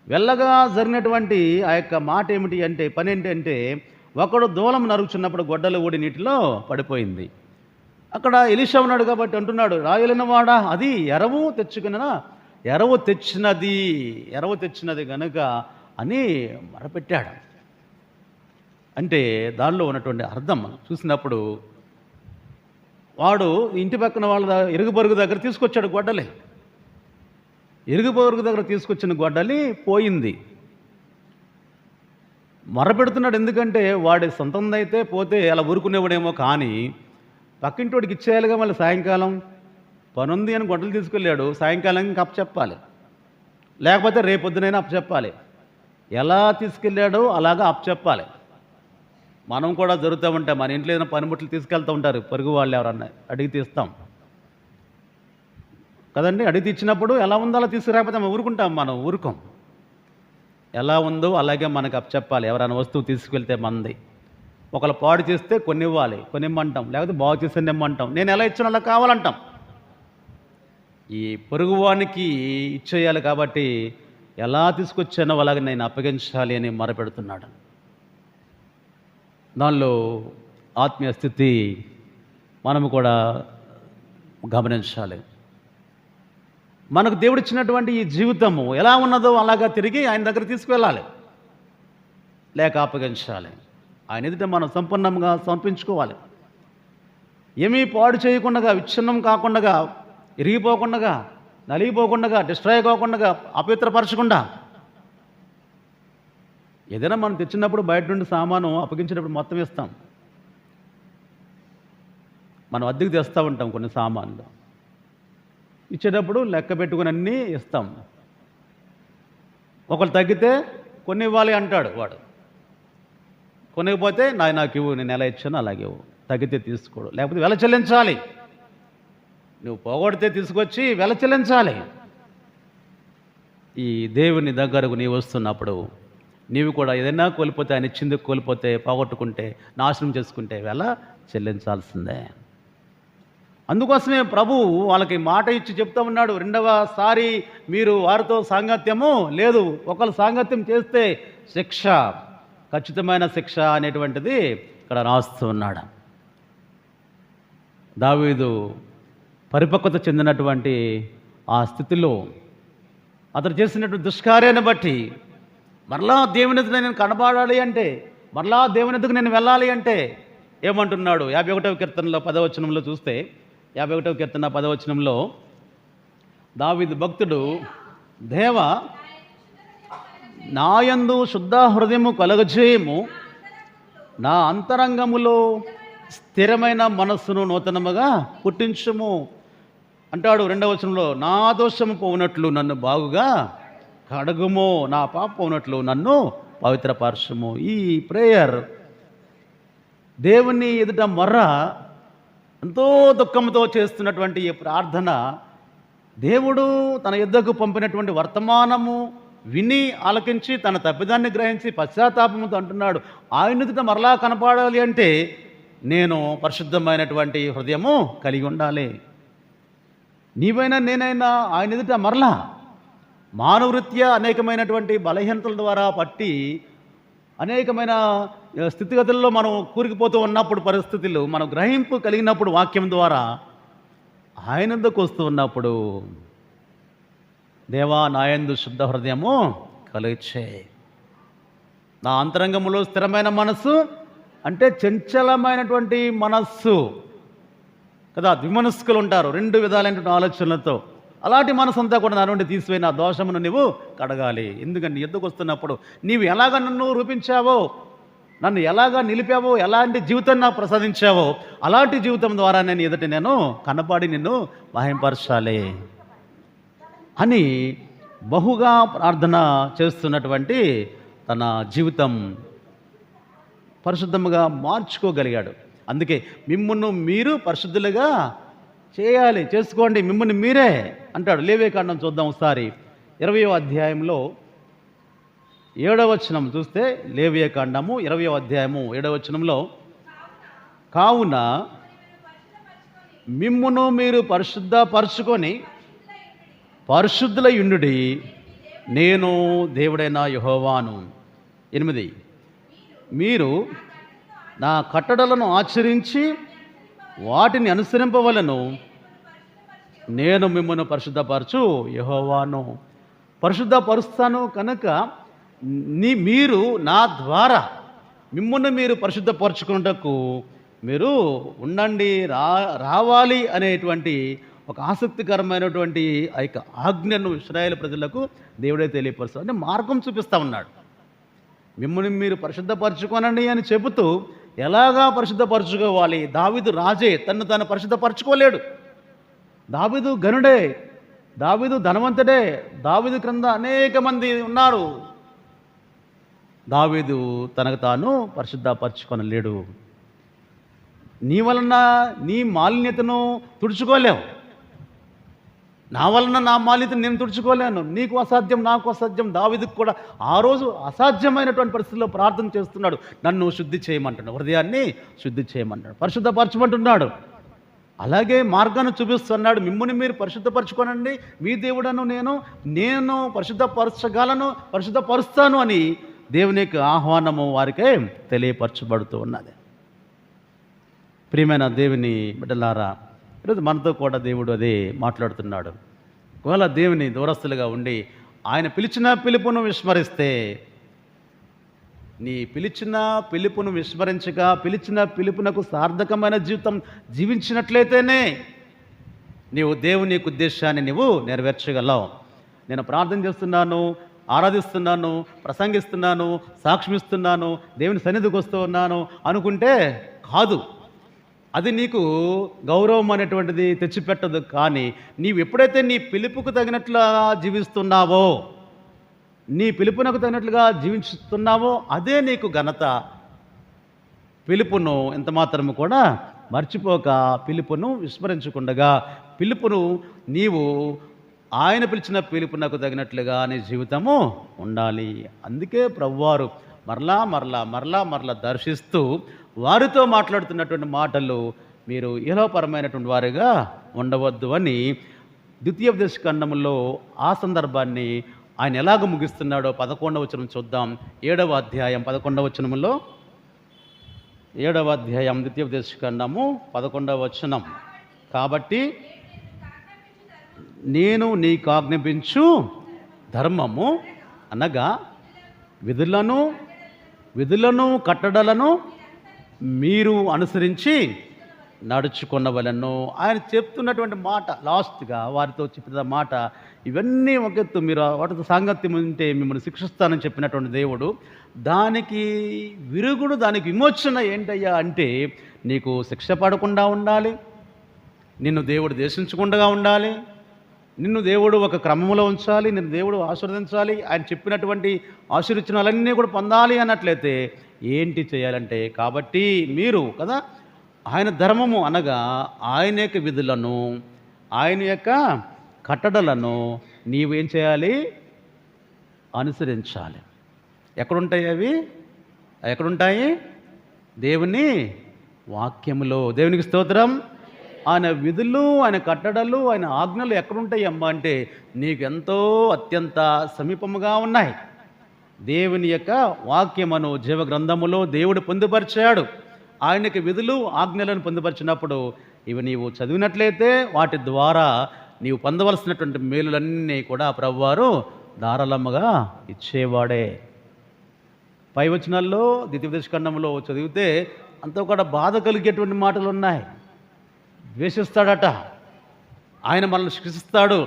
వెళ్ళగా జరిగినటువంటి ఆ యొక్క మాట ఏమిటి అంటే, పని ఏంటంటే, ఒకడు దూలం నరుకుచున్నప్పుడు గొడ్డలు ఊడి నీటిలో పడిపోయింది. అక్కడ ఎలీషా ఉన్నాడు కాబట్టి అంటున్నాడు, రాయలినవాడా అది ఎరవు తెచ్చినది గనుక అని మరపెట్టాడు. అంటే దానిలో ఉన్నటువంటి అర్థం మనం చూసినప్పుడు, వాడు ఇంటి పక్కన వాళ్ళ ఇరుగు పొరుగు దగ్గర తీసుకొచ్చాడు గొడ్డలి. ఇరుగు పొరుగు దగ్గర తీసుకొచ్చిన గొడ్డలి పోయింది. మొరపెడుతున్నాడు. ఎందుకంటే వాడి సొంతందైతే పోతే అలా ఊరుకునేవాడేమో, కానీ పక్కింటోడికి ఇచ్చేయాలిగా. మళ్ళీ సాయంకాలం పనుంది అని గొడ్డలు తీసుకెళ్ళాడు, సాయంకాలం ఇంకా అప్పచెప్పాలి, లేకపోతే రేపొద్దునైనా అప్పచెప్పాలి. ఎలా తీసుకెళ్ళాడో అలాగా అప్పచెప్పాలి. మనం కూడా జరుగుతూ ఉంటాం. మన ఇంట్లో ఏదైనా పనిముట్లు తీసుకెళ్తూ ఉంటారు పొరుగు వాళ్ళు, ఎవరన్నా అడిగితే ఇస్తాం కదండి. అడిగితే ఇచ్చినప్పుడు ఎలా ఉందో అలా తీసుకురాకపోతే మనం ఊరుకుంటాం, మనం ఊరుకోం. ఎలా ఉందో అలాగే మనకు అప్పచెప్పాలి. ఎవరైనా వస్తువు తీసుకువెళ్తే మంది ఒకళ్ళు పాడు చేస్తే కొన్ని ఇవ్వాలి, కొన్ని ఇమ్మంటాం, లేకపోతే బాగు చేస్తే ఇమ్మంటాం. నేను ఎలా ఇచ్చాను అలా కావాలంటాం. ఈ పొరుగువానికి ఇచ్చేయాలి కాబట్టి ఎలా తీసుకొచ్చానో అలాగే నేను అప్పగించాలి అని మొరపెడుతున్నాడు. దానిలో ఆత్మీయ స్థితి మనము కూడా గమనించాలి. మనకు దేవుడిచ్చినటువంటి ఈ జీవితము ఎలా ఉన్నదో అలాగా తిరిగి ఆయన దగ్గర తీసుకువెళ్ళాలి, లేక అప్పగించాలి. ఆయన ఎదుట మనం సంపూర్ణంగా సమర్పించుకోవాలి. ఏమీ పాడు చేయకుండా, విచ్ఛిన్నం కాకుండా, ఇరిగిపోకుండా, నలిగిపోకుండా, డిస్ట్రాయ్ కాకుండా, అపవిత్రపరచకుండా. ఏదైనా మనం తెచ్చినప్పుడు బయట నుండి సామాను అప్పగించేటప్పుడు మొత్తం ఇస్తాం. మనం అద్దెకు తెస్తూ ఉంటాం కొన్ని సామాన్లు, ఇచ్చేటప్పుడు లెక్క పెట్టుకుని అన్నీ ఇస్తాం. ఒకళ్ళు తగ్గితే కొన్ని ఇవ్వాలి అంటాడు వాడు, కొనకపోతే నాకు ఇవ్వు, నేను ఎలా ఇచ్చానో అలాగే ఇవ్వు. తగ్గితే తీసుకోడు, లేకపోతే వెల చెల్లించాలి. నువ్వు పోగొడితే తీసుకొచ్చి వెల చెల్లించాలి. ఈ దేవుని దగ్గరకు నీవు వస్తున్నప్పుడు నీవు కూడా ఏదైనా కోల్పోతే, ఆయన ఇచ్చింది కోల్పోతే, పోగొట్టుకుంటే, నాశనం చేసుకుంటే వెల చెల్లించాల్సిందే. అందుకోసమే ప్రభు వాళ్ళకి మాట ఇచ్చి చెప్తూ ఉన్నాడు, రెండవసారి మీరు వారితో సాంగత్యము లేదు. ఒకళ్ళు సాంగత్యం చేస్తే శిక్ష, ఖచ్చితమైన శిక్ష అనేటువంటిది ఇక్కడ రాస్తూ ఉన్నాడు. దావీదు పరిపక్వత చెందినటువంటి ఆ స్థితిలో అతను చేసినటువంటి దుష్కార్యాన్ని బట్టి మరలా దేవుని ఎదుట నేను కనబడాలి అంటే, మరలా దేవుని ఎదుటకు నేను వెళ్ళాలి అంటే ఏమంటున్నాడు? 51వ కీర్తనలో 10వ వచనంలో చూస్తే, 51వ కీర్తన 10వ వచనంలో దావీదు భక్తుడు, దేవా నాయందు శుద్ధ హృదయము కలగజేయము, నా అంతరంగములో స్థిరమైన మనస్సును నూతనముగా పుట్టించుము అంటాడు. 2వ వచనంలో, నా దోషము పోవునట్లు నన్ను బాగుగా కడగుము, నా పాప పోవునట్లు నన్ను పవిత్రపరచుము. ఈ ప్రేయర్, దేవుని ఎదుట మొర్ర, ఎంతో దుఃఖంతో చేస్తున్నటువంటి ఈ ప్రార్థన, దేవుడు తన యుద్ధకు పంపినటువంటి వర్తమానము విని ఆలకించి తన తప్పిదాన్ని గ్రహించి పశ్చాత్తాపంతో అంటున్నాడు, ఆయన ఎదుట మరలా కనపడాలి అంటే నేను పరిశుద్ధమైనటువంటి హృదయము కలిగి ఉండాలి. నీవైనా నేనైనా ఆయన ఎదుట మరలా మానవృత్యా అనేకమైనటువంటి బలహీనతల ద్వారా పట్టి అనేకమైన స్థితిగతుల్లో మనం కూరుకుపోతూ ఉన్నప్పుడు, పరిస్థితులు మనం గ్రహింపు కలిగినప్పుడు వాక్యం ద్వారా ఆయన వద్దకు వస్తూ ఉన్నప్పుడు, దేవా నాయందు శుద్ధ హృదయము కలిగే, నా అంతరంగములో స్థిరమైన మనస్సు అంటే చంచలమైనటువంటి మనస్సు కదా. ద్విమనస్కులు ఉంటారు, 2 విధాలైనటువంటి ఆలోచనలతో. అలాంటి మనసు అంతా కూడా నా నుండి తీసిపోయి నా దోషమును నీవు కడగాలి. ఎందుకంటే ఎద్దుకు వస్తున్నప్పుడు నీవు ఎలాగ నన్ను రూపించావో, నన్ను ఎలాగా నిలిపావో, ఎలాంటి జీవితాన్ని నాకు ప్రసాదించావో, అలాంటి జీవితం ద్వారా నేను ఎదుట నేను కనపడి నిన్ను మహింపరచాలి అని బహుగా ప్రార్థన చేస్తున్నటువంటి తన జీవితం పరిశుద్ధముగా మార్చుకోగలిగాడు. అందుకే మిమ్మును మీరు పరిశుద్ధులుగా చేయాలి, చేసుకోండి మిమ్మల్ని మీరే అంటాడు. లేవియకాండం చూద్దాం ఒకసారి, 20వ అధ్యాయంలో 7వ వచనం చూస్తే, లేవియకాండము 20వ అధ్యాయము 7వ వచనంలో, కావున మిమ్మును మీరు పరిశుద్ధపరచుకొని పరిశుద్ధులయుండుడి, నేను దేవుడైన యెహోవాను. 8, మీరు నా కట్టడలను ఆచరించి వాటిని అనుసరింపవలను, నేను మిమ్మల్ని పరిశుద్ధపరచు యెహోవాను. పరిశుద్ధపరుస్తాను కనుక మీరు నా ద్వారా మిమ్మల్ని మీరు పరిశుద్ధపరచుకున్నటకు మీరు ఉండండి, రావాలి అనేటువంటి ఒక ఆసక్తికరమైనటువంటి ఆ యొక్క ఆజ్ఞను ఇశ్రాయేలు ప్రజలకు దేవుడే తెలియపరుస్తాడు. అంటే మార్గం చూపిస్తూ ఉన్నాడు. మిమ్మల్ని మీరు పరిశుద్ధపరచుకోనండి అని చెబుతూ ఎలాగా పరిశుద్ధపరచుకోవాలి. దావీదు రాజే తను తాను పరిశుద్ధపరచుకోలేడు. దావీదు గనుడే, దావీదు ధనవంతుడే, దావీదు క్రింద అనేక మంది ఉన్నారు. దావీదు తనకు తాను పరిశుద్ధపరచుకొనలేడు. నీ వలన నీ మాలిన్యతను తుడుచుకోలేవు, నా వలన నా మాలిన్యతను నేను తుడుచుకోలేను. నీకు అసాధ్యం, నాకు అసాధ్యం. దావీదుకు కూడా ఆ రోజు అసాధ్యమైనటువంటి పరిస్థితుల్లో ప్రార్థన చేస్తున్నాడు. నన్ను శుద్ధి చేయమంటున్నాడు, హృదయాన్ని శుద్ధి చేయమంటాడు, పరిశుద్ధపరచమంటున్నాడు. అలాగే మార్గాన్ని చూపిస్తున్నాడు. మిమ్ముని మీరు పరిశుద్ధపరచుకోనండి, మీ దేవుడను నేను పరిశుద్ధపరుస్తాను అని దేవుని యొక్క ఆహ్వానము వారికే తెలియపరచబడుతూ ఉన్నది. ప్రియమైన దేవుని బిడ్డలారా, ఈరోజు మనతో కూడా దేవుడు అదే మాట్లాడుతున్నాడు. ఒకవేళ దేవుని దూరస్తులుగా ఉండి ఆయన పిలిచిన పిలుపును విస్మరిస్తే, నీ పిలిచిన పిలుపును విస్మరించగా పిలిచిన పిలుపునకు సార్థకమైన జీవితం జీవించినట్లయితేనే నీవు దేవుని యొక్క ఉద్దేశాన్ని నీవు నెరవేర్చగలవు. నేను ప్రార్థన చేస్తున్నాను, ఆరాధిస్తున్నాను, ప్రసంగిస్తున్నాను, సాక్ష్యమిస్తున్నాను, దేవుని సన్నిధికి వస్తూ ఉన్నాను అనుకుంటే కాదు. అది నీకు గౌరవం అనేటువంటిది తెచ్చిపెట్టదు. కానీ నీవు ఎప్పుడైతే నీ పిలుపుకు తగినట్లుగా జీవిస్తున్నావో, నీ పిలుపునకు తగినట్లుగా జీవిస్తున్నావో అదే నీకు ఘనత. పిలుపును ఎంత మాత్రము కూడా మర్చిపోక, పిలుపును విస్మరించకుండగా, పిలుపును నీవు ఆయన పిలిచిన పిలుపునకు తగినట్లుగా నీ జీవితము ఉండాలి. అందుకే ప్రభువారు మరలా మరలా మరలా మరలా దర్శిస్తూ వారితో మాట్లాడుతున్నటువంటి మాటలు మీరు ఇహలోపరమైనటువంటి వారిగా ఉండవద్దు అని ద్వితీయోపదేశకాండములో ఆ సందర్భాన్ని ఆయన ఎలాగ ముగిస్తున్నాడో 11వ వచనం చూద్దాం. 7వ అధ్యాయం 11వ వచనములో, 7వ అధ్యాయం ద్వితీయోపదేశకాండము 11వ వచనం. కాబట్టి నేను నీకు ఆజ్ఞాపించు ధర్మము అనగా విధులను కట్టడలను మీరు అనుసరించి నడుచుకున్నవలను. ఆయన చెప్తున్నటువంటి మాట లాస్ట్గా వారితో చెప్పిన మాట, ఇవన్నీ ఒక ఎత్తు, మీరు వాటితో సాంగత్యం ఉంటే మిమ్మల్ని శిక్షిస్తానని చెప్పినటువంటి దేవుడు, దానికి విరుగుడు, దానికి విమోచన ఏంటయ్యా అంటే, నీకు శిక్ష పడకుండా ఉండాలి, నిన్ను దేవుడు దేశించకుండా ఉండాలి, నిన్ను దేవుడు ఒక క్రమంలో ఉంచాలి, నిన్ను దేవుడు ఆశీర్వదించాలి, ఆయన చెప్పినటువంటి ఆశీర్వచనాలన్నీ కూడా పొందాలి అన్నట్లయితే ఏంటి చేయాలంటే, కాబట్టి మీరు కదా ఆయన ధర్మము అనగా ఆయన యొక్క విధులను, ఆయన యొక్క కట్టడలను నీవేం చేయాలి? అనుసరించాలి. ఎక్కడుంటాయి అవి? ఎక్కడుంటాయి? దేవుని వాక్యములో. దేవునికి స్తోత్రం. ఆయన విధులు, ఆయన కట్టడలు, ఆయన ఆజ్ఞలు ఎక్కడుంటాయి అమ్మా అంటే, నీకు ఎంతో అత్యంత సమీపముగా ఉన్నాయి. దేవుని యొక్క వాక్యమును జీవగ్రంథములో దేవుడు పొందుపరిచాడు. ఆయనకి విధులు ఆజ్ఞలను పొందుపరిచినప్పుడు ఇవి నీవు చదివినట్లయితే వాటి ద్వారా నీవు పొందవలసినటువంటి మేలులన్నీ కూడా ప్రభువారు ధారాళముగా ఇచ్చేవాడే. పై వచనాల్లో ద్వితీయోపదేశకాండంలో చదివితే అంతా కూడా బాధ కలిగేటువంటి మాటలు ఉన్నాయి. ద్వేషిస్తాడట, ఆయన మనల్ని శిక్షిస్తాడు,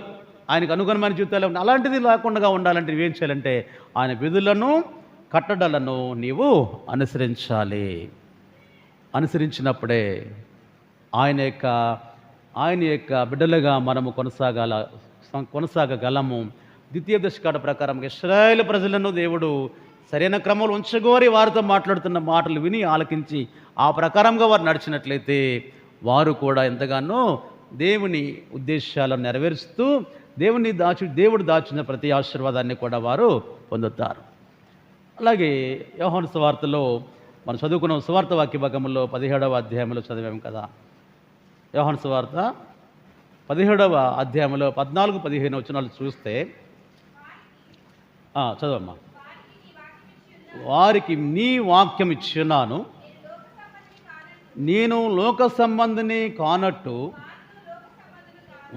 ఆయనకు అనుగుణమైన జీవితాలు. అలాంటిది లేకుండా ఉండాలంటే నువ్వేం చేయాలంటే ఆయన విధులను కట్టడలను నీవు అనుసరించాలి. అనుసరించినప్పుడే ఆయన యొక్క బిడ్డలుగా మనము కొనసాగగలము. ద్వితీయోపదేశకాండ ప్రకారం ఇశ్రాయేలు ప్రజలను దేవుడు సరైన క్రమంలో ఉంచగోరి వారితో మాట్లాడుతున్న మాటలు విని ఆలకించి ఆ ప్రకారంగా వారు నడిచినట్లయితే వారు కూడా ఎంతగానో దేవుని ఉద్దేశాలను నెరవేరుస్తూ దేవుడు దాచిన ప్రతి ఆశీర్వాదాన్ని కూడా వారు పొందుతారు. అలాగే యోహాను సువార్తలో మనం చదువుకున్న సువార్త వాక్య భాగంలో 17వ అధ్యాయంలో చదివాము కదా. యోహాను సువార్త 17వ అధ్యాయంలో 14-15 వచనాలు చూస్తే చదవమ్మా. వారికి నీ వాక్యం ఇచ్చున్నాను, నేను లోక సంబంధిని కానట్టు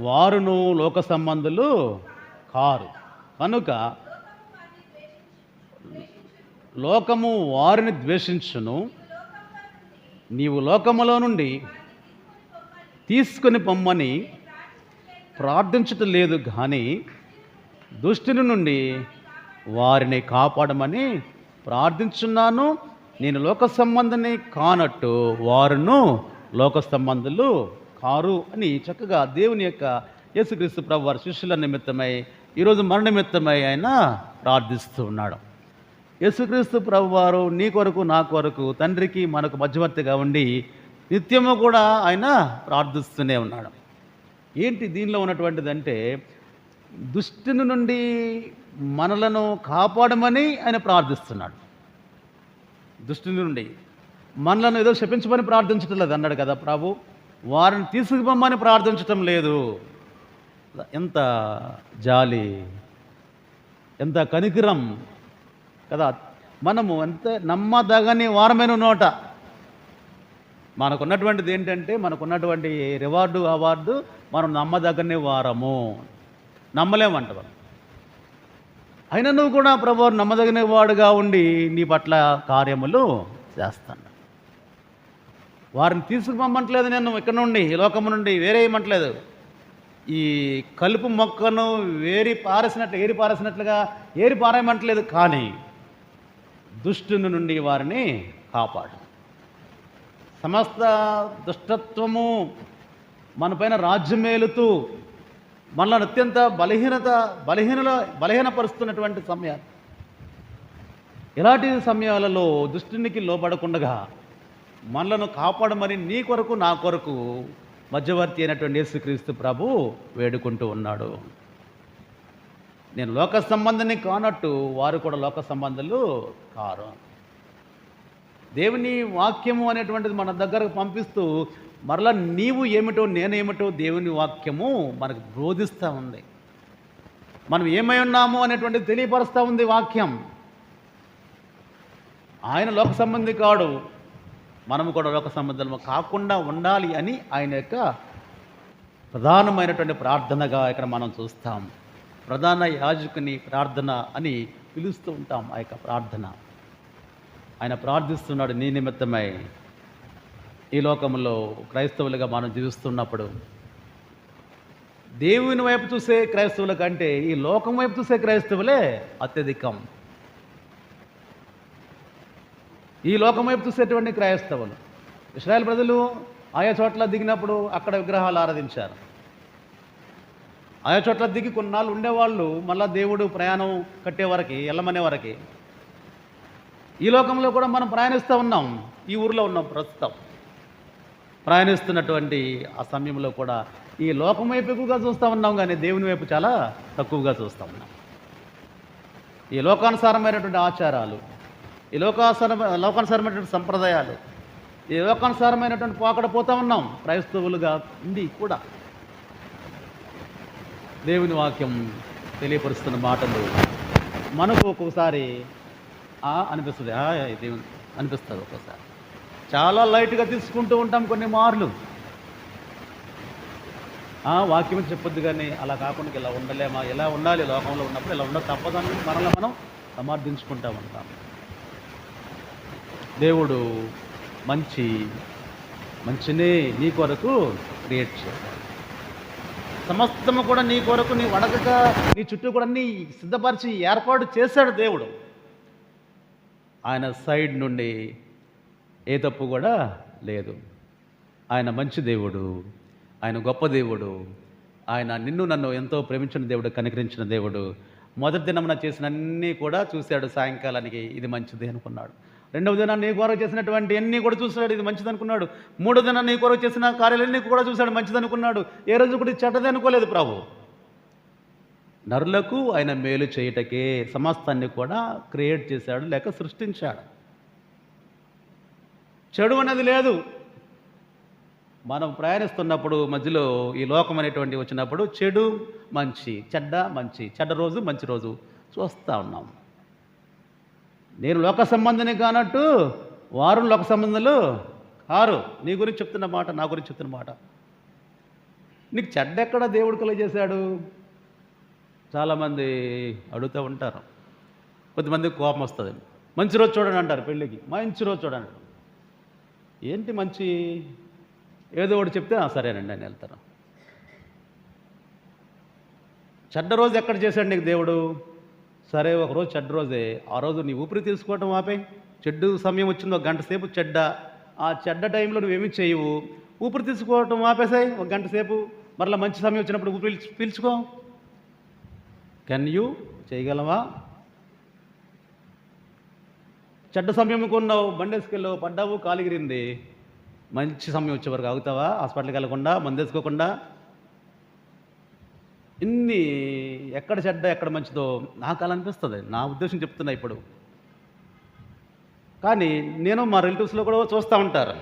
వారును లోక సంబంధులు కారు, కనుక లోకము వారిని ద్వేషించును, నీవు లోకములో నుండి తీసుకొని పొమ్మని ప్రార్థించటం లేదు కానీ దుష్టుని నుండి వారిని కాపాడమని ప్రార్థించున్నాను. నేను లోక సంబంధిని కానట్టు వారును లోక సంబంధులు కారు అని చక్కగా దేవుని యొక్క యేసుక్రీస్తు ప్రభువారి శిష్యుల నిమిత్తమై ఈరోజు మన నిమిత్తమై ఆయన ప్రార్థిస్తూ ఉన్నాడు. యేసుక్రీస్తు ప్రభువారు నీ కొరకు నా కొరకు తండ్రికి మనకు మధ్యవర్తిగా ఉండి నిత్యము కూడా ఆయన ప్రార్థిస్తూనే ఉన్నాడు. ఏంటి దీనిలో ఉన్నటువంటిదంటే, దుష్టుని నుండి మనలను కాపాడమని ఆయన ప్రార్థిస్తున్నాడు. దుష్టుని నుండి మనలను ఏదో శపించమని ప్రార్థించటం లేదు అన్నాడు కదా ప్రభు. వారిని తీసుకుపోమని ప్రార్థించటం లేదు. ఎంత జాలి, ఎంత కనికరం కదా. మనము ఎంత నమ్మదగని వారమైన నోట మనకున్నటువంటిది ఏంటంటే, మనకున్నటువంటి రివార్డు అవార్డు మనం నమ్మదగని వారము. నమ్మలేమంట. అయినా నువ్వు కూడా ప్రభు నమ్మదగిన వాడుగా ఉండి నీ పట్ల కార్యములు చేస్తాను. వారిని తీసుకుపోమంటలేదు, నేను ఇక్కడ నుండి ఈ లోకము నుండి వేరే ఏమంటలేదు. ఈ కలుపు మొక్కను ఏరి పారేసినట్లుగా ఏరి పారేయమంటలేదు, కానీ దుష్టుని నుండి వారిని కాపాడు. సమస్త దుష్టత్వము మనపైన రాజ్యమేలుతూ మనలో అత్యంత బలహీనపరుస్తున్నటువంటి సమయాలు, ఇలాంటి సమయాలలో దుష్టునికి లోబడకుండా మనలను కాపాడమని నీ కొరకు నా కొరకు మధ్యవర్తి అయినటువంటి యేసుక్రీస్తు ప్రభు వేడుకుంటూ ఉన్నాడు. నేను లోక సంబంధాన్ని కానట్టు వారు కూడా లోక సంబంధాలు కారు. దేవుని వాక్యము అనేటువంటిది మన దగ్గరకు పంపిస్తూ మరలా నీవు ఏమిటో నేనేమిటో దేవుని వాక్యము మనకు బోధిస్తూ ఉంది. మనం ఏమై ఉన్నాము అనేటువంటిది తెలియపరుస్తూ ఉంది వాక్యం. ఆయన లోక సంబంధి కాడు, మనము కూడా లోక సంబంధము కాకుండా ఉండాలి అని ఆయన యొక్క ప్రధానమైనటువంటి ప్రార్థనగా ఇక్కడ మనం చూస్తాం. ప్రధాన యాజకుని ప్రార్థన అని పిలుస్తూ ఉంటాం. ఆ యొక్క ప్రార్థన ఆయన ప్రార్థిస్తున్నాడు నీ నిమిత్తమై. ఈ లోకంలో క్రైస్తవులుగా మనం జీవిస్తున్నప్పుడు దేవుని వైపు చూసే క్రైస్తవుల కంటే ఈ లోకం వైపు చూసే క్రైస్తవులే అత్యధికం. ఈ లోకం వైపు చూసేటువంటి క్రైస్తవులు, ఇశ్రాయేల్ ప్రజలు ఆయా చోట్ల దిగినప్పుడు అక్కడ విగ్రహాలు ఆరాధించారు. ఆయా చోట్ల దిగి కొన్నాళ్ళు ఉండేవాళ్ళు మళ్ళా దేవుడు ప్రయాణం కట్టే వరకు వెళ్ళమనే వరకు. ఈ లోకంలో కూడా మనం ప్రయాణిస్తూ ఉన్నాం. ఈ ఊరిలో ఉన్నాం ప్రస్తుతం. ప్రయాణిస్తున్నటువంటి ఆ సమయంలో కూడా ఈ లోకం వైపు ఎక్కువగా చూస్తూ ఉన్నాం, కానీ దేవుని వైపు చాలా తక్కువగా చూస్తూ ఉన్నాం. ఈ లోకానుసారమైనటువంటి ఆచారాలు, ఈ లోకానుసారమైనటువంటి సంప్రదాయాలు, ఈ లోకానుసారమైనటువంటి పోకడ పోతూ ఉన్నాం క్రైస్తవులుగా ఉండి కూడా. దేవుని వాక్యం తెలియపరుస్తున్న మాటలు మనకు ఒక్కొక్కసారి అనిపిస్తుంది, దేవుని అనిపిస్తుంది. ఒక్కోసారి చాలా లైట్గా తీసుకుంటూ ఉంటాం కొన్ని మార్లు. వాక్యం చెప్పొద్దు, కానీ అలా కాకుండా ఇలా ఉండలేమా, ఇలా ఉండాలి, లోకంలో ఉన్నప్పుడు ఇలా ఉండ తప్పదని మనల్ని మనం సమర్థించుకుంటూ ఉంటాం. దేవుడు మంచినే నీ కొరకు క్రియేట్ చేశాడు. సమస్తము కూడా నీ కొరకు, నీ వడకక నీ చుట్టూ కూడా నీ సిద్ధపరిచి ఏర్పాటు చేశాడు దేవుడు. ఆయన సైడ్ నుండి ఏ తప్పు కూడా లేదు. ఆయన మంచి దేవుడు, ఆయన గొప్ప దేవుడు, ఆయన నిన్ను నన్ను ఎంతో ప్రేమించిన దేవుడు, కనికరించిన దేవుడు. మొదటి దినమున చేసిన అన్నీ కూడా చూశాడు. సాయంకాలానికి ఇది మంచిది అనుకున్నాడు. రెండవ దినాన్ని నీ కొరకు చేసినటువంటి అన్నీ కూడా చూశాడు, ఇది మంచిది అనుకున్నాడు. మూడో దినాన్ని నీ కొరకు చేసిన కార్యాలన్నీ కూడా చూశాడు, మంచిది అనుకున్నాడు. ఏ రోజు కూడా చెడ్డది అనుకోలేదు ప్రభు. నరులకు ఆయన మేలు చేయుటకే సమస్తాన్ని కూడా క్రియేట్ చేశాడు, లేక సృష్టించాడు. చెడు అనేది లేదు. మనం ప్రయాణిస్తున్నప్పుడు మధ్యలో ఈ లోకం అనేటువంటి వచ్చినప్పుడు చెడు మంచి, చెడ్డ మంచి, చెడ్డ రోజు మంచి రోజు చూస్తూ ఉన్నాం. నేను లోక సంబంధిని కానట్టు వారు లోక సంబంధాలు కారు. నీ గురించి చెప్తున్న మాట, నా గురించి చెప్తున్న మాట. నీకు చెడ్డ ఎక్కడ దేవుడు కలుగజేశాడు? చాలామంది అడుగుతూ ఉంటారు. కొద్దిమందికి కోపం వస్తుంది. మంచి రోజు చూడండి అంటారు, పెళ్ళికి మంచి రోజు చూడండి. ఏంటి మంచి? ఏదో ఒకటి చెప్తే సరేనండి అని వెళ్తారు. చెడ్డ రోజు ఎక్కడ చేశాడు నీకు దేవుడు? సరే, ఒకరోజు చెడ్డ రోజే, ఆ రోజు నీ ఊపిరి తీసుకోవటం ఆపే. చెడ్డు సమయం వచ్చింది, ఒక గంట సేపు చెడ్డ. ఆ చెడ్డ టైంలో నువ్వేమీ చేయవు, ఊపిరి తీసుకోవటం ఆపేసాయి ఒక గంట సేపు. మరలా మంచి సమయం వచ్చినప్పుడు ఊపిరి పీల్చుకో. కెన్ యూ చేయగలవా? చెడ్డ సమయం కొన్నావు, బండేసుకెళ్ళావు, పడ్డావు, కాలిగిరింది. మంచి సమయం వచ్చే వరకు ఆగుతావా? హాస్పిటల్కి వెళ్ళకుండా, మందేసుకోకుండా? ఇన్ని ఎక్కడ చెడ్డ ఎక్కడ మంచిదో నాకు అలా అనిపిస్తుంది. నా ఉద్దేశం చెప్తున్నా ఇప్పుడు. కానీ నేను మా రిలేటివ్స్లో కూడా చూస్తూ ఉంటారు.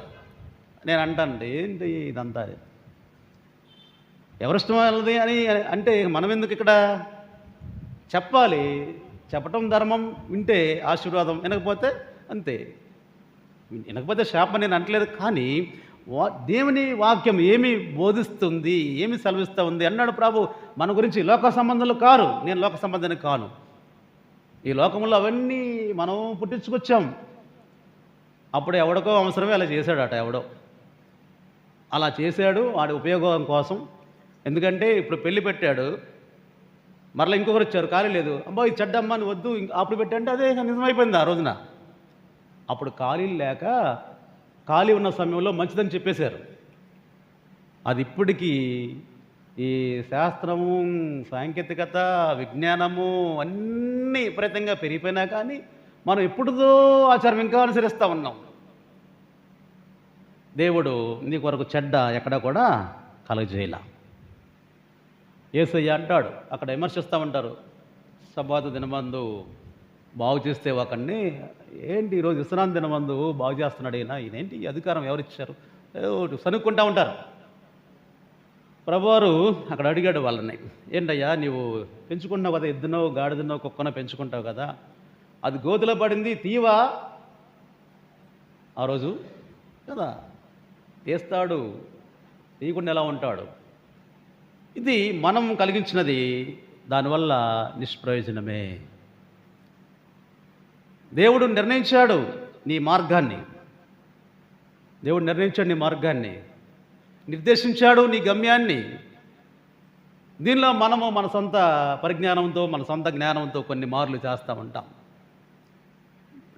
నేను అంటానండి, ఏంటి ఇదంతా ఎవరిష్టం వాళ్ళది అని అంటే మనం ఎందుకు ఇక్కడ చెప్పాలి? చెప్పటం ధర్మం, వింటే ఆశీర్వాదం, వినకపోతే అంతే. వినకపోతే శాపం నేను అంటలేదు. కానీ దేవుని వాక్యం ఏమి బోధిస్తుంది, ఏమి సెలవిస్తూ ఉంది అన్నాడు ప్రభు. మన గురించి లోక సంబంధాలు కారు, నేను లోక సంబంధాన్ని కాను. ఈ లోకంలో అవన్నీ మనం పుట్టించుకొచ్చాం. అప్పుడు ఎవడికో అవసరమే అలా చేశాడట. ఎవడో అలా చేశాడు వాడి ఉపయోగం కోసం. ఎందుకంటే ఇప్పుడు పెళ్లి పెట్టాడు, మరలా ఇంకొకరు వచ్చారు, ఖాళీ లేదు, అబ్బా ఇది చెడ్డమ్మా అని వద్దు, అప్పుడు పెట్టంటే అదే నిజమైపోయింది ఆ రోజున. అప్పుడు ఖాళీలు లేక ఖాళీ ఉన్న సమయంలో మంచిదని చెప్పేశారు. అది ఇప్పటికీ ఈ శాస్త్రము, సాంకేతికత, విజ్ఞానము అన్నీ విపరీతంగా పెరిగిపోయినా కానీ మనం ఎప్పుడుదో ఆచారం ఇంకా అనుసరిస్తూ ఉన్నాం. దేవుడు నీ కొరకు చెడ్డ ఎక్కడ కూడా కలగజేయాల. యేసయ్య అంటాడు, అక్కడ విమర్శిస్తూ ఉంటారు, సబ్బాతు దినమందు బాగు చేస్తే ఒకడిని, ఏంటి ఈరోజు విశ్రాంతి దినమందు బాగు చేస్తున్నాడు ఈయనేంటి ఈ అధికారం ఎవరిచ్చారు, సనుక్కుంటూ ఉంటారు. ప్రభువారు అక్కడ అడిగాడు వాళ్ళని, ఏంటయ్యా నీవు పెంచుకుంటున్నావు కదా, ఎద్దునో గాడిదనో కుక్కనో పెంచుకుంటావు కదా, అది గోతులో పడింది తీవా ఆ రోజు కదా, తీస్తాడు, తీయకుండా ఎలా ఉంటాడు. ఇది మనం కలిగించినది, దానివల్ల నిష్ప్రయోజనమే. దేవుడు నిర్ణయించాడు నీ మార్గాన్ని, దేవుడు నిర్ణయించాడు నీ మార్గాన్ని, నిర్దేశించాడు నీ గమ్యాన్ని. దీనిలో మనము మన సొంత పరిజ్ఞానంతో, మన సొంత జ్ఞానంతో కొన్ని మార్లు చేస్తూ ఉంటాం.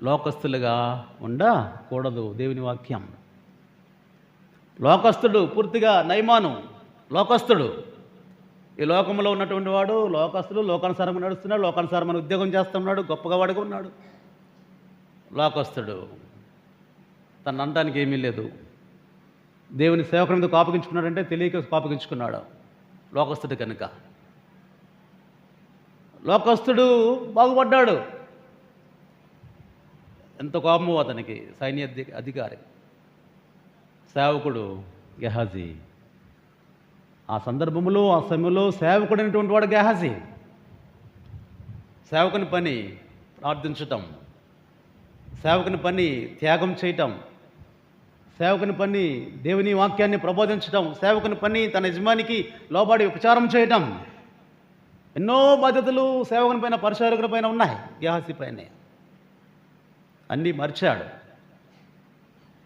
లోకస్తులుగా ఉండకూడదు. దేవుని వాక్యం, లోకస్తుడు పూర్తిగా నయమాను లోకస్తుడు. ఈ లోకంలో ఉన్నటువంటి వాడు లోకస్తుడు, లోకానుసారంగా నడుస్తున్నాడు, లోకానుసారమైన ఉద్యోగం చేస్తున్నాడు, గొప్పగా వాడిగా ఉన్నాడు. లోకస్తుడు తను అనడానికి ఏమీ లేదు. దేవుని సేవకుని మీద కోపగించుకున్నాడంటే తెలియక కోపగించుకున్నాడు లోకస్తుడు కనుక. లోకస్తుడు బాగుపడ్డాడు. ఎంత కోపమో అతనికి, సైన్య అధికారి, సేవకుడు గెహాజీ. ఆ సందర్భంలో, ఆ సమయంలో సేవకుడైనటువంటి వాడు గెహాజీ. సేవకుని పని ప్రార్థించటం, సేవకుని పని త్యాగం చేయటం, సేవకుని పని దేవుని వాక్యాన్ని ప్రబోధించటం, సేవకుని పని తన యజమానికి లోబడి ఉపచారం చేయటం. ఎన్నో బాధ్యతలు సేవకుని పైన, పరిచారకుని పైన ఉన్నాయి, గెహాజీ పైనే. అన్నీ మర్చాడు.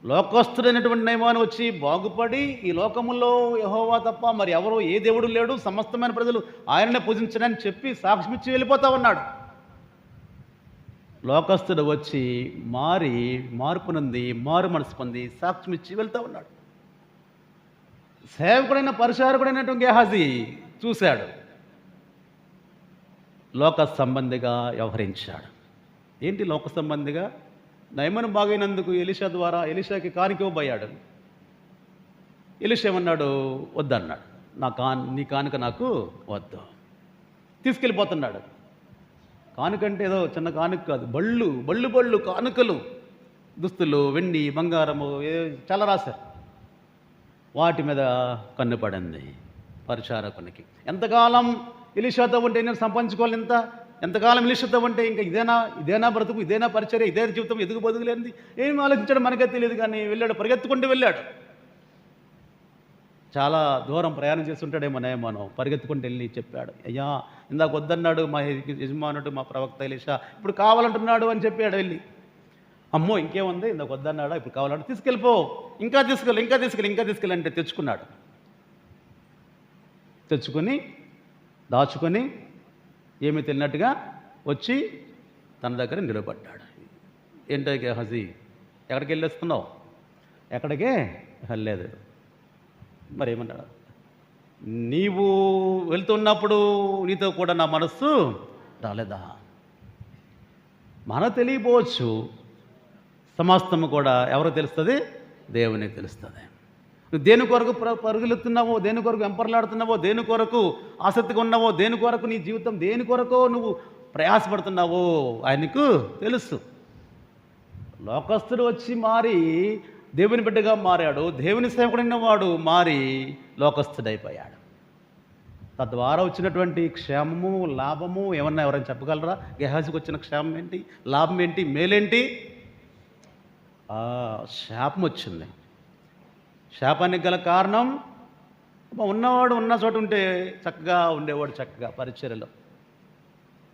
లోకస్తుడైనటువంటి నయమాను వచ్చి బాగుపడి, ఈ లోకములో యెహోవా తప్ప మరి ఎవరో ఏ దేవుడు లేడు, సమస్తమైన ప్రజలు ఆయననే పూజించడని చెప్పి సాక్ష్యమిచ్చి వెళ్ళిపోతా ఉన్నాడు. లోకస్తుడు వచ్చి మార్పు నుండి, మారు మనసు పొంది సాక్ష్యమిచ్చి వెళ్తూ ఉన్నాడు. సేవకుడైన పరిచారకుడైనటువంటి గెహాజీ చూశాడు, లోక సంబంధిగా వ్యవహరించాడు. ఏంటి లోక సంబంధిగా? నయమను బాగైనందుకు ఎలీషా ద్వారా ఎలీషాకి కానుక ఇవ్వబోయాడు. ఎలీషా ఏమన్నాడు? వద్దన్నాడు. నీ కానుక నాకు వద్దు. తీసుకెళ్ళిపోతున్నాడు. కానుకంటే ఏదో చిన్న కానుక కాదు, బళ్ళు కానుకలు, దుస్తులు, వెండి, బంగారము చాలా రాశారు. వాటి మీద కన్ను పడింది పరిచారకునికి. ఎంతకాలం ఎలీషాతో ఉంటే నేను సంపాదించుకోవాలి, ఎంతకాలం ఎలీషాతో ఉంటే ఇంకా ఇదేనా బ్రతుకు, ఇదేనా పరిచర్య, ఇదే జీవితం, ఎదుగు బతుకులేనిది ఏం ఆలోచించాడు మనకే తెలియదు. కానీ వెళ్ళాడు, పరిగెత్తుకుంటూ వెళ్ళాడు. చాలా దూరం ప్రయాణం చేస్తుంటాడేమో నయమాను, పరిగెత్తుకుంటూ వెళ్ళి చెప్పాడు, అయ్యా ఇందాక వద్దన్నాడు మా యజమానుడు, మా ప్రవక్త ఎలీషా, ఇప్పుడు కావాలంటున్నాడు అని చెప్పాడు. వెళ్ళి, అమ్మో ఇంకేముంది, ఇందాక వద్దన్నాడా, ఇప్పుడు కావాలంటే తీసుకెళ్ళిపో, ఇంకా తీసుకెళ్ళి అంటే తెచ్చుకున్నాడు. తెచ్చుకొని దాచుకొని ఏమీ తెలియనట్టుగా వచ్చి తన దగ్గర నిలబడ్డాడు. ఏంటో గెహాజీ, ఎక్కడికి వెళ్ళేస్తున్నావు? ఎక్కడికే వెళ్ళలేదు. మరి ఏమన్నాడు? నీవు వెళ్తున్నప్పుడు నీతో కూడా నా మనస్సు రాలేదా? మనకు తెలియపోవచ్చు, సమస్తము కూడా ఎవరికి తెలుస్తుంది? దేవునికి తెలుస్తుంది. నువ్వు దేని కొరకు పరుగులెత్తున్నావో, దేని కొరకు వెంపర్లాడుతున్నావో, దేని కొరకు ఆసక్తిగా ఉన్నావో, దేని కొరకు నీ జీవితం దేని కొరకో నువ్వు ప్రయాసపడుతున్నావో ఆయనకు తెలుసు. లోకస్తుడు వచ్చి మారి దేవుని బిడ్డగా మారాడు, దేవుని సేవకుడైన వాడు మారి లోకస్తుడైపోయాడు. తద్వారా వచ్చినటువంటి క్షేమము, లాభము ఏమన్నా ఎవరైనా చెప్పగలరా? గెహాజీకి వచ్చిన క్షేమం ఏంటి, లాభం ఏంటి, మేలేంటి? శాపం వచ్చింది. శాపానికి గల కారణం ఉన్నవాడు ఉన్న చోట ఉంటే చక్కగా ఉండేవాడు, చక్కగా పరిచర్యలో.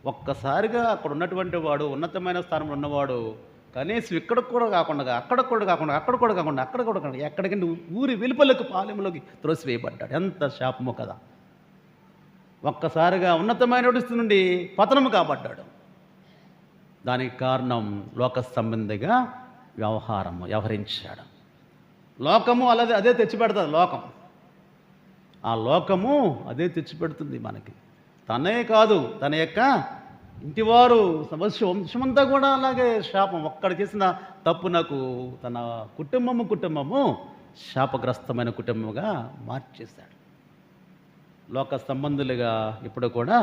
ఒక్కసారిగా అక్కడ ఉన్నటువంటి వాడు ఉన్నతమైన స్థానంలో ఉన్నవాడు కనీసం ఇక్కడ కూడా కాకుండా అక్కడ కూడా కాకుండా ఎక్కడికంటే ఊరి వెలుపలకు పాలెంలోకి త్రోసివేయబడ్డాడు. ఎంత శాపమో కదా! ఒక్కసారిగా ఉన్నతమైన స్థితి నుండి పతనము కాబడ్డాడు. దానికి కారణం లోక సంబంధిగా వ్యవహరించాడు. లోకము అదే తెచ్చిపెడుతుంది. ఆ లోకము అదే తెచ్చిపెడుతుంది మనకి. తనే కాదు, తన యొక్క ఇంటివారు వంశమంతా కూడా అలాగే శాపం. ఒక్కడ చేసిన తప్పునకు తన కుటుంబము శాపగ్రస్తమైన కుటుంబముగా మార్చేశాడు. లోక సంబంధులుగా ఇప్పుడు కూడా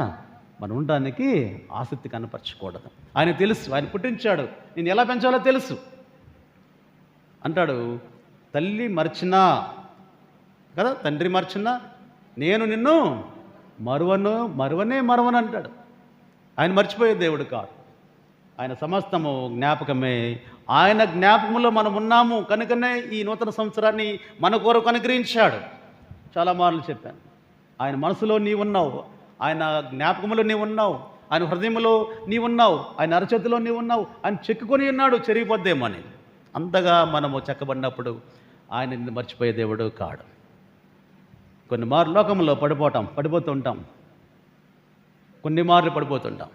మనం ఉండడానికి ఆసక్తి కనపరచకూడదు. ఆయన తెలుసు, ఆయన పుట్టించాడు, నేను ఎలా పెంచాలో తెలుసు అంటాడు. తల్లి మర్చినా కదా, తండ్రి మర్చినా నేను నిన్ను మరువనే అంటాడు. ఆయన మర్చిపోయే దేవుడు కాదు. ఆయన సమస్తము జ్ఞాపకమే. ఆయన జ్ఞాపకంలో మనం ఉన్నాము కనుకనే ఈ నూతన సంవత్సరాన్ని మన కొరకు అనుగ్రహించాడు. చాలా మార్లు చెప్పాను. ఆయన మనసులో నీవున్నావు, ఆయన జ్ఞాపకంలో నీవున్నావు, ఆయన హృదయంలో నీవున్నావు, ఆయన అరచేతిలో నీవున్నావు. ఆయన చెక్కుకొని ఉన్నాడు చెరిగిపోద్దేమని. అంతగా మనము చెక్కబడినప్పుడు ఆయన నిన్ను మర్చిపోయే దేవుడు కాడు. కొన్ని మార్లు లోకంలో పడిపోతూ ఉంటాం, కొన్ని మార్లు పడిపోతుంటాం.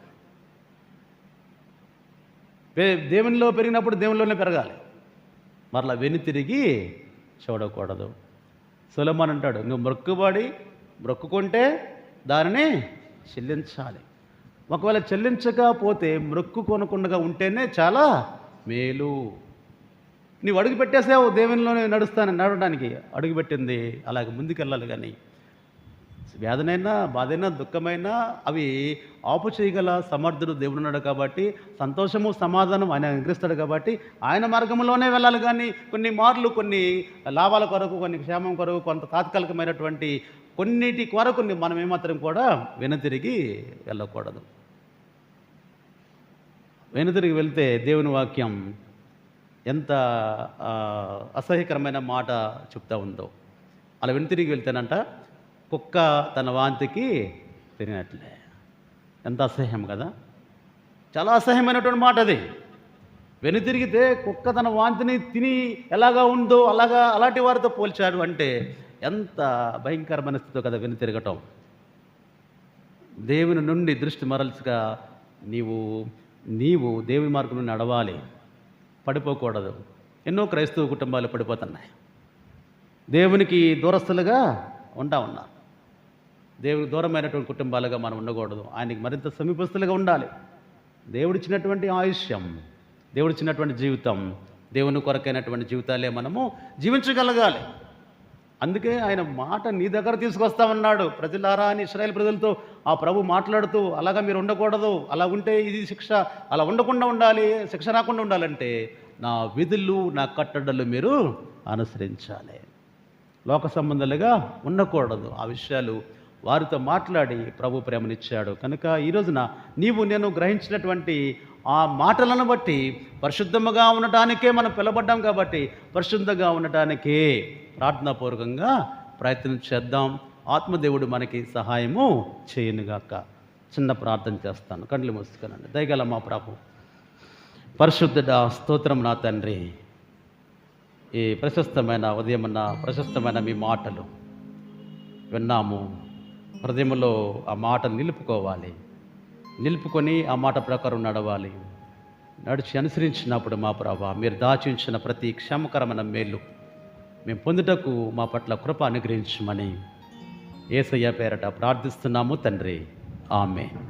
దేవునిలో పెరిగినప్పుడు దేవునిలోనే పెరగాలి, మరలా వెనుతిరిగి చూడకూడదు. సొలొమోను అంటాడు, నువ్వు మొక్కుకుంటే దానిని చెల్లించాలి. ఒకవేళ చెల్లించకపోతే మొక్కుకొనకుండా ఉంటేనే చాలా మేలు. నీవు అడుగు పెట్టేసావు దేవునిలోనే నడవడానికి, అడుగుపెట్టింది అలాగే ముందుకెళ్ళాలి. కానీ వ్యాధనైనా, బాధైనా, దుఃఖమైనా అవి ఆపు చేయగల సమర్థుడు దేవుడు ఉన్నాడు కాబట్టి, సంతోషము సమాధానం ఆయన అనుగ్రహిస్తాడు కాబట్టి ఆయన మార్గంలోనే వెళ్ళాలి. కానీ కొన్ని మార్లు కొన్ని లాభాల కొరకు, కొన్ని క్షేమం కొరకు, కొంత తాత్కాలికమైనటువంటి కొన్నిటి కొరకు మనం ఏమాత్రం కూడా వెనుతిరిగి వెళ్ళకూడదు. వెనుతిరిగి వెళ్తే దేవుని వాక్యం ఎంత అసహ్యకరమైన మాట చెప్తా ఉందో. అలా వెనుతిరిగి వెళ్తేనంట కుక్క తన వాంతికి తిరిగినట్లే. ఎంత అసహ్యం కదా! చాలా అసహ్యమైనటువంటి మాట అది. వెనుతిరిగితే కుక్క తన వాంతిని తిని ఎలాగా ఉందో అలాంటి వారితో పోల్చాడు అంటే ఎంత భయంకరమైన స్థితితో కదా వెనుతిరగటం. దేవుని నుండి దృష్టి మరల్చగా నీవు దేవుని మార్గం నుండి నడవాలి, పడిపోకూడదు. ఎన్నో క్రైస్తవ కుటుంబాలు పడిపోతున్నాయి. దేవునికి దూరస్తులుగా ఉన్నారు. దేవునికి దూరమైనటువంటి కుటుంబాలుగా మనం ఉండకూడదు. ఆయనకి మరింత సమీపస్తులుగా ఉండాలి. దేవుడిచ్చినటువంటి ఆయుష్యం, దేవుడిచ్చినటువంటి జీవితం, దేవుని కొరకైనటువంటి జీవితాలే మనము జీవించగలగాలి. అందుకే ఆయన మాట నీ దగ్గర తీసుకొస్తామన్నాడు. ప్రజలారా అని ఇశ్రాయేలు ప్రజలతో ఆ ప్రభు మాట్లాడుతూ, అలాగా మీరు ఉండకూడదు, అలా ఉంటే ఇది శిక్ష, అలా ఉండకుండా ఉండాలి, శిక్ష రాకుండా ఉండాలంటే నా విధులు, నా కట్టడలు మీరు అనుసరించాలి. లోక సంబంధాలుగా ఉండకూడదు. ఆ విషయాలు వారితో మాట్లాడి ప్రభు ప్రేమనిచ్చాడు. కనుక ఈ రోజున నేను గ్రహించినటువంటి ఆ మాటలను బట్టి పరిశుద్ధముగా ఉండటానికే మనం పిలబడ్డాం. కాబట్టి పరిశుద్ధంగా ఉండటానికే ప్రార్థనాపూర్వకంగా ప్రయత్నం చేద్దాం. ఆత్మదేవుడు మనకి సహాయము చేయనుగాక. చిన్న ప్రార్థన చేస్తాను, కళ్ళు మూసుకునండి. దయగల మా ప్రభు, పరిశుద్ధుడా, స్తోత్రం నా తండ్రి. ఈ ప్రశస్తమైన ఉదయమన్న ప్రశస్తమైన మీ మాటలు విన్నాము. హృదయంలో ఆ మాట నిలుపుకొని ఆ మాట ప్రకారం నడవాలి. నడిచి అనుసరించినప్పుడు మా ప్రభా, మీరు దాచించిన ప్రతి క్షేమకరమైన మేలు మేము పొందుటకు మా పట్ల కృప అనుగ్రహించమని యేసయ్య పేరట ప్రార్థిస్తున్నాము తండ్రి. ఆమేన్.